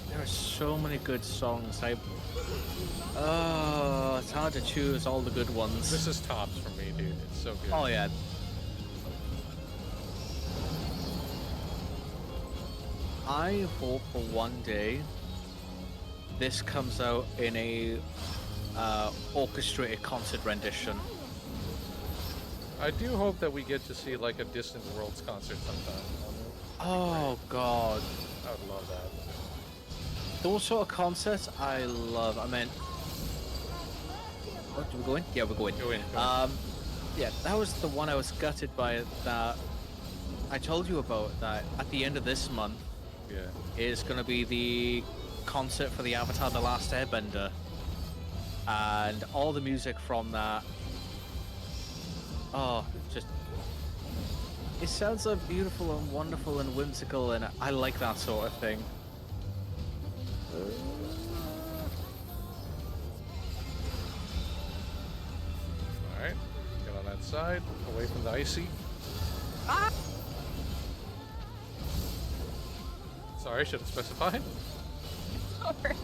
There are so many good songs. Oh, it's hard to choose all the good ones. This is tops for me, dude. It's so good. Oh yeah. I hope for one day this comes out in a orchestrated concert rendition. I do hope that we get to see like a Distant Worlds concert sometime. Oh god. I would love that. Those sort of concerts I love. I mean, what, do we go in? Yeah, we're going. Go in. Yeah, that was the one I was gutted by. That I told you about. That at the end of this month Yeah. is going to be the concert for the Avatar: The Last Airbender, and all the music from that. Oh, just it sounds so beautiful and wonderful and whimsical, and I like that sort of thing. Alright. Get on that side. Away from the icy. Ah! Sorry, I should have specified. Sorry.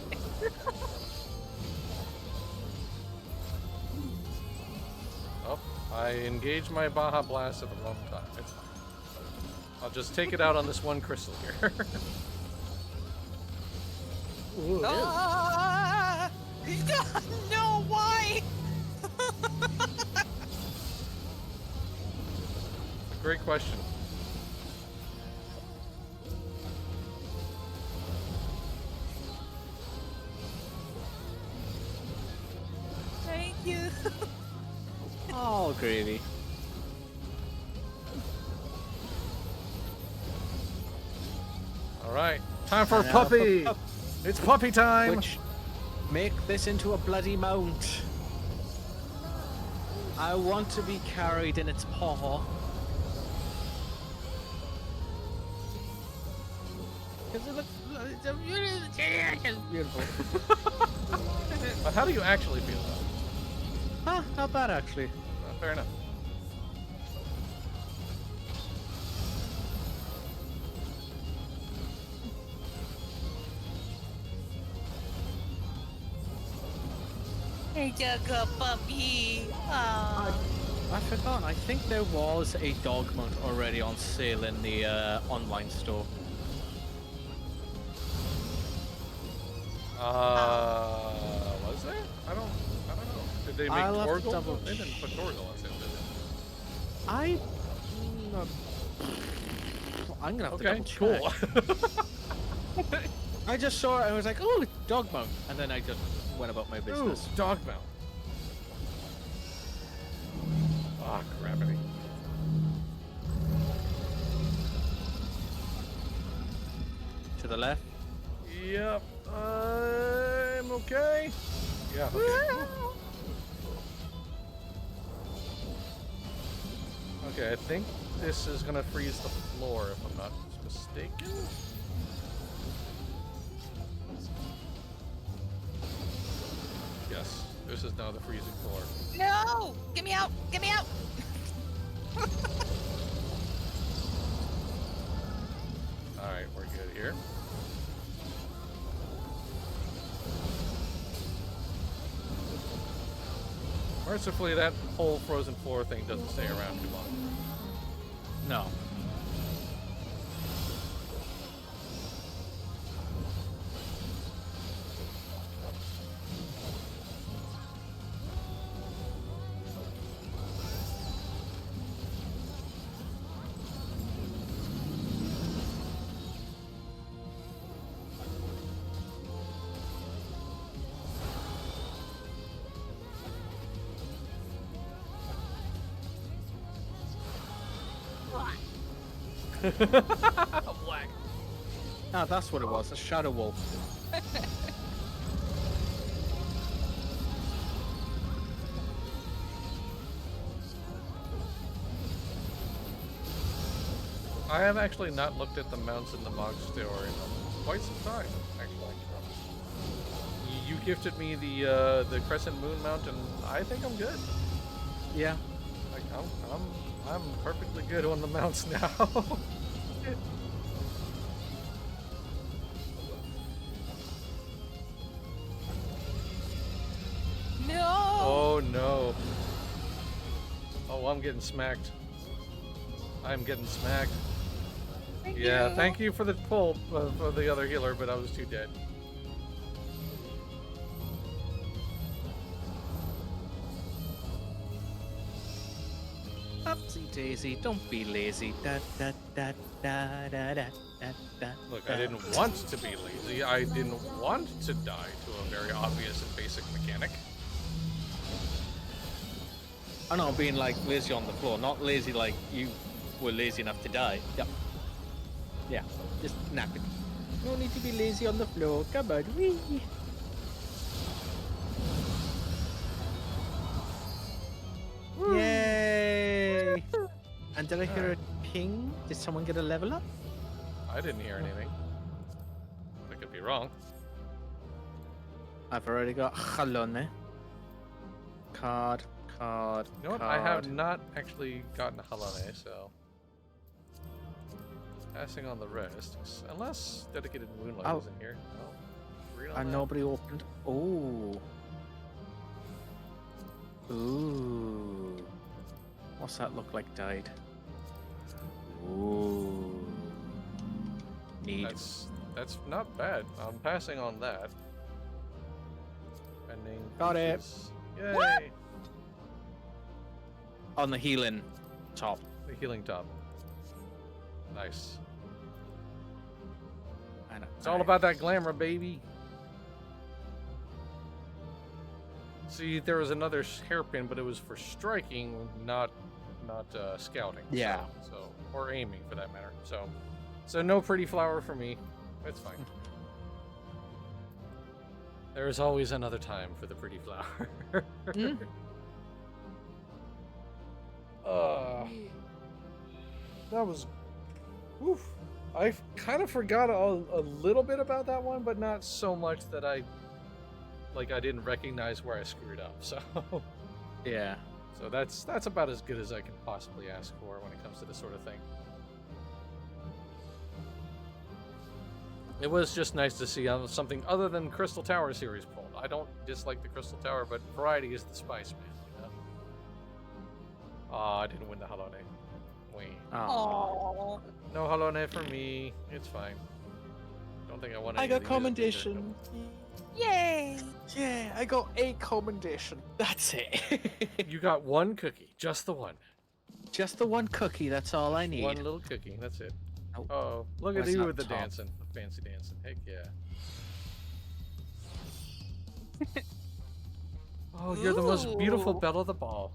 Oh, I engaged my Baja Blast at the wrong time. It's fine. I'll just take it out on this one crystal here. Ooh, Ah! No, why? Great question. Thank you. Oh, gravy. Alright. Time for And now puppy! for It's puppy time! Which make this into a bloody mount. I want to be carried in its paw. Because it looks it's beautiful. But how do you actually feel though? Huh, not bad actually. Fair enough. Hey, good puppy. Aw. I forgot, I think there was a dog mount already on sale in the online store. Was there? I don't know. Did they make I'll have to Torgal? double They didn't put Torgal on sale, did I'm gonna have they? to Okay, double cool. check. I just saw it and I was like, oh, dog mount. And then I just went about my Ooh, business. dog mount. Ah, gravity. To the left. Yep, I'm okay. Yeah, okay. Okay, I think this is gonna freeze the floor if I'm not mistaken. Yes, this is now the freezing floor. No! Get me out! Get me out! Alright, we're good here. Mercifully, that whole frozen floor thing doesn't stay around too long. No. Black. Ah, that's what it was. A shadow wolf. I have actually not looked at the mounts in the Mog store in quite some time, actually. You gifted me the Crescent Moon mount, and I think I'm good. Yeah. Like I'm perfectly good on the mounts now. No. Oh no. Oh, I'm getting smacked. I'm getting smacked. Yeah, thank you for the pull for the other healer, but I was too dead. Upsy daisy, don't be lazy. Da da da da da da da da. Look, I didn't want to be lazy. I didn't want to die to a very obvious and basic mechanic. I know, being like lazy on the floor, not lazy like you were lazy enough to die. Yep. Yeah, just knackered. No need to be lazy on the floor. Come on, wee. Yay! And did I hear a ping? Did someone get a level up? I didn't hear anything. I could be wrong. I've already got Halone. Card. You know what? I have not actually gotten a Halane, so passing on the rest, unless dedicated moonlight is in here. No. Read on And that. nobody opened. Oh. Ooh. What's that look like died? Ooh. Need. That's not bad. I'm passing on that. Pending. Got it. pieces. Yay! What? On the healing top. The healing top. Nice. It's all about that glamour, baby. See, there was another hairpin, but it was for striking, not scouting. Yeah. So or aiming for that matter. So no pretty flower for me. It's fine. There is always another time for the pretty flower. Mm. That was. Oof. I kind of forgot a little bit about that one, but not so much that I didn't recognize where I screwed up. So Yeah. so that's about as good as I can possibly ask for when it comes to this sort of thing. It was just nice to see something other than Crystal Tower series pulled. I don't dislike the Crystal Tower, but variety is the spice, man. You know? I didn't win the Halone. Wait. Oh. Aww. No Halone for me. It's fine. Don't think I want. I any got of these either. commendation. Yay. Yeah, I got a commendation. That's it. You got one cookie, just the one. Just the one cookie, that's all I need. One little cookie. That's it. Oh. Oh, look at That's you not with the top. dancing, the fancy dancing. Heck yeah. Oh, you're the most beautiful Ooh. belle of the ball.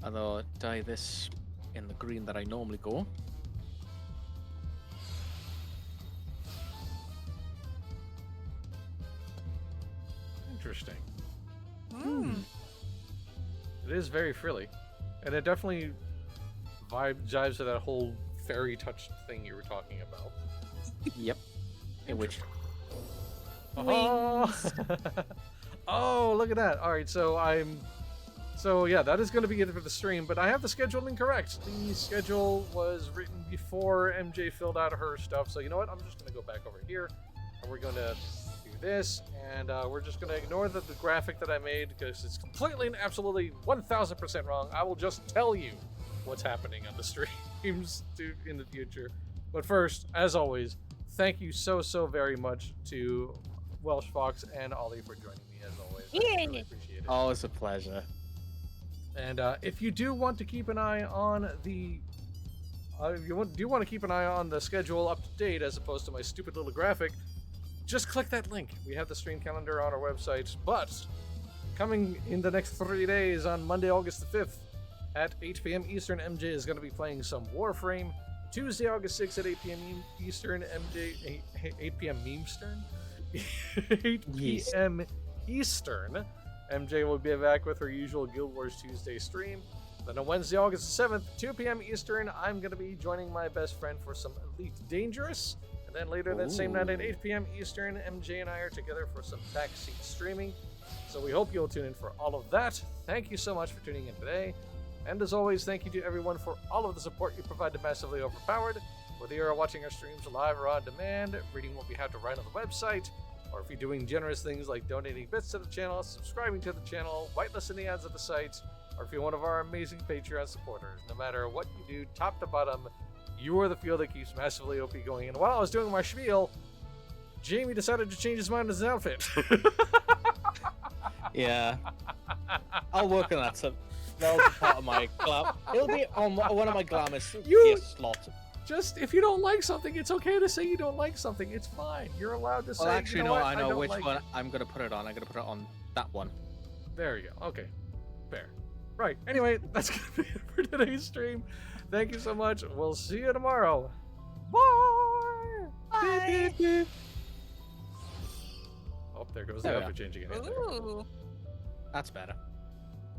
Although dye this in the green that I normally go. Interesting. Mm. It is very frilly, and it definitely jives to that whole fairy touch thing you were talking about. Yep. In which Oh, oh, look at that! All right, so yeah, that is going to be it for the stream. But I have the schedule incorrect. The schedule was written before MJ filled out her stuff. So you know what? I'm just going to go back over here, and we're going to do this, and we're just going to ignore the graphic that I made because it's completely and absolutely 1000% wrong. I will just tell you what's happening on the streams in the future. But first, as always, thank you so very much to Welsh Fox and Ollie for joining me, as always. I really appreciate it. Always a pleasure. And if you do want to keep an eye on the schedule up to date as opposed to my stupid little graphic, just click that link. We have the stream calendar on our website. But coming in the next 3 days on Monday, August the 5th at 8 p.m. Eastern, MJ is going to be playing some Warframe. Tuesday, August 6th at 8 p.m. Eastern, MJ 8 p.m. Memestern. 8 p.m. Eastern, MJ will be back with her usual Guild Wars Tuesday stream. Then on Wednesday, August 7th, 2 p.m. Eastern, I'm going to be joining my best friend for some Elite Dangerous. And then later that same night at 8 p.m. Eastern, MJ and I are together for some backseat streaming. So we hope you'll tune in for all of that. Thank you so much for tuning in today. And as always, thank you to everyone for all of the support you provide to Massively Overpowered. Whether you're watching our streams live or on demand, reading what we have to write on the website, or if you're doing generous things like donating bits to the channel, subscribing to the channel, whitelisting the ads at the site, or if you're one of our amazing Patreon supporters. No matter what you do, top to bottom, you are the fuel that keeps Massively OP going. And while I was doing my spiel, Jamie decided to change his mind on his outfit. Yeah. I'll work on that. So that'll be part of my glam. It'll be on one of my glamour slots. Just, if you don't like something, it's okay to say you don't like something. It's fine. You're allowed to say, Well, actually, you know no, what? I know don't which like one it. I'm going to put it on. I'm going to put it on that one. There you go. Okay. Fair. Right. Anyway, that's going to be it for today's stream. Thank you so much. We'll see you tomorrow. Bye! Bye. Oh, there goes the There we outfit changing again. Ooh. That's better.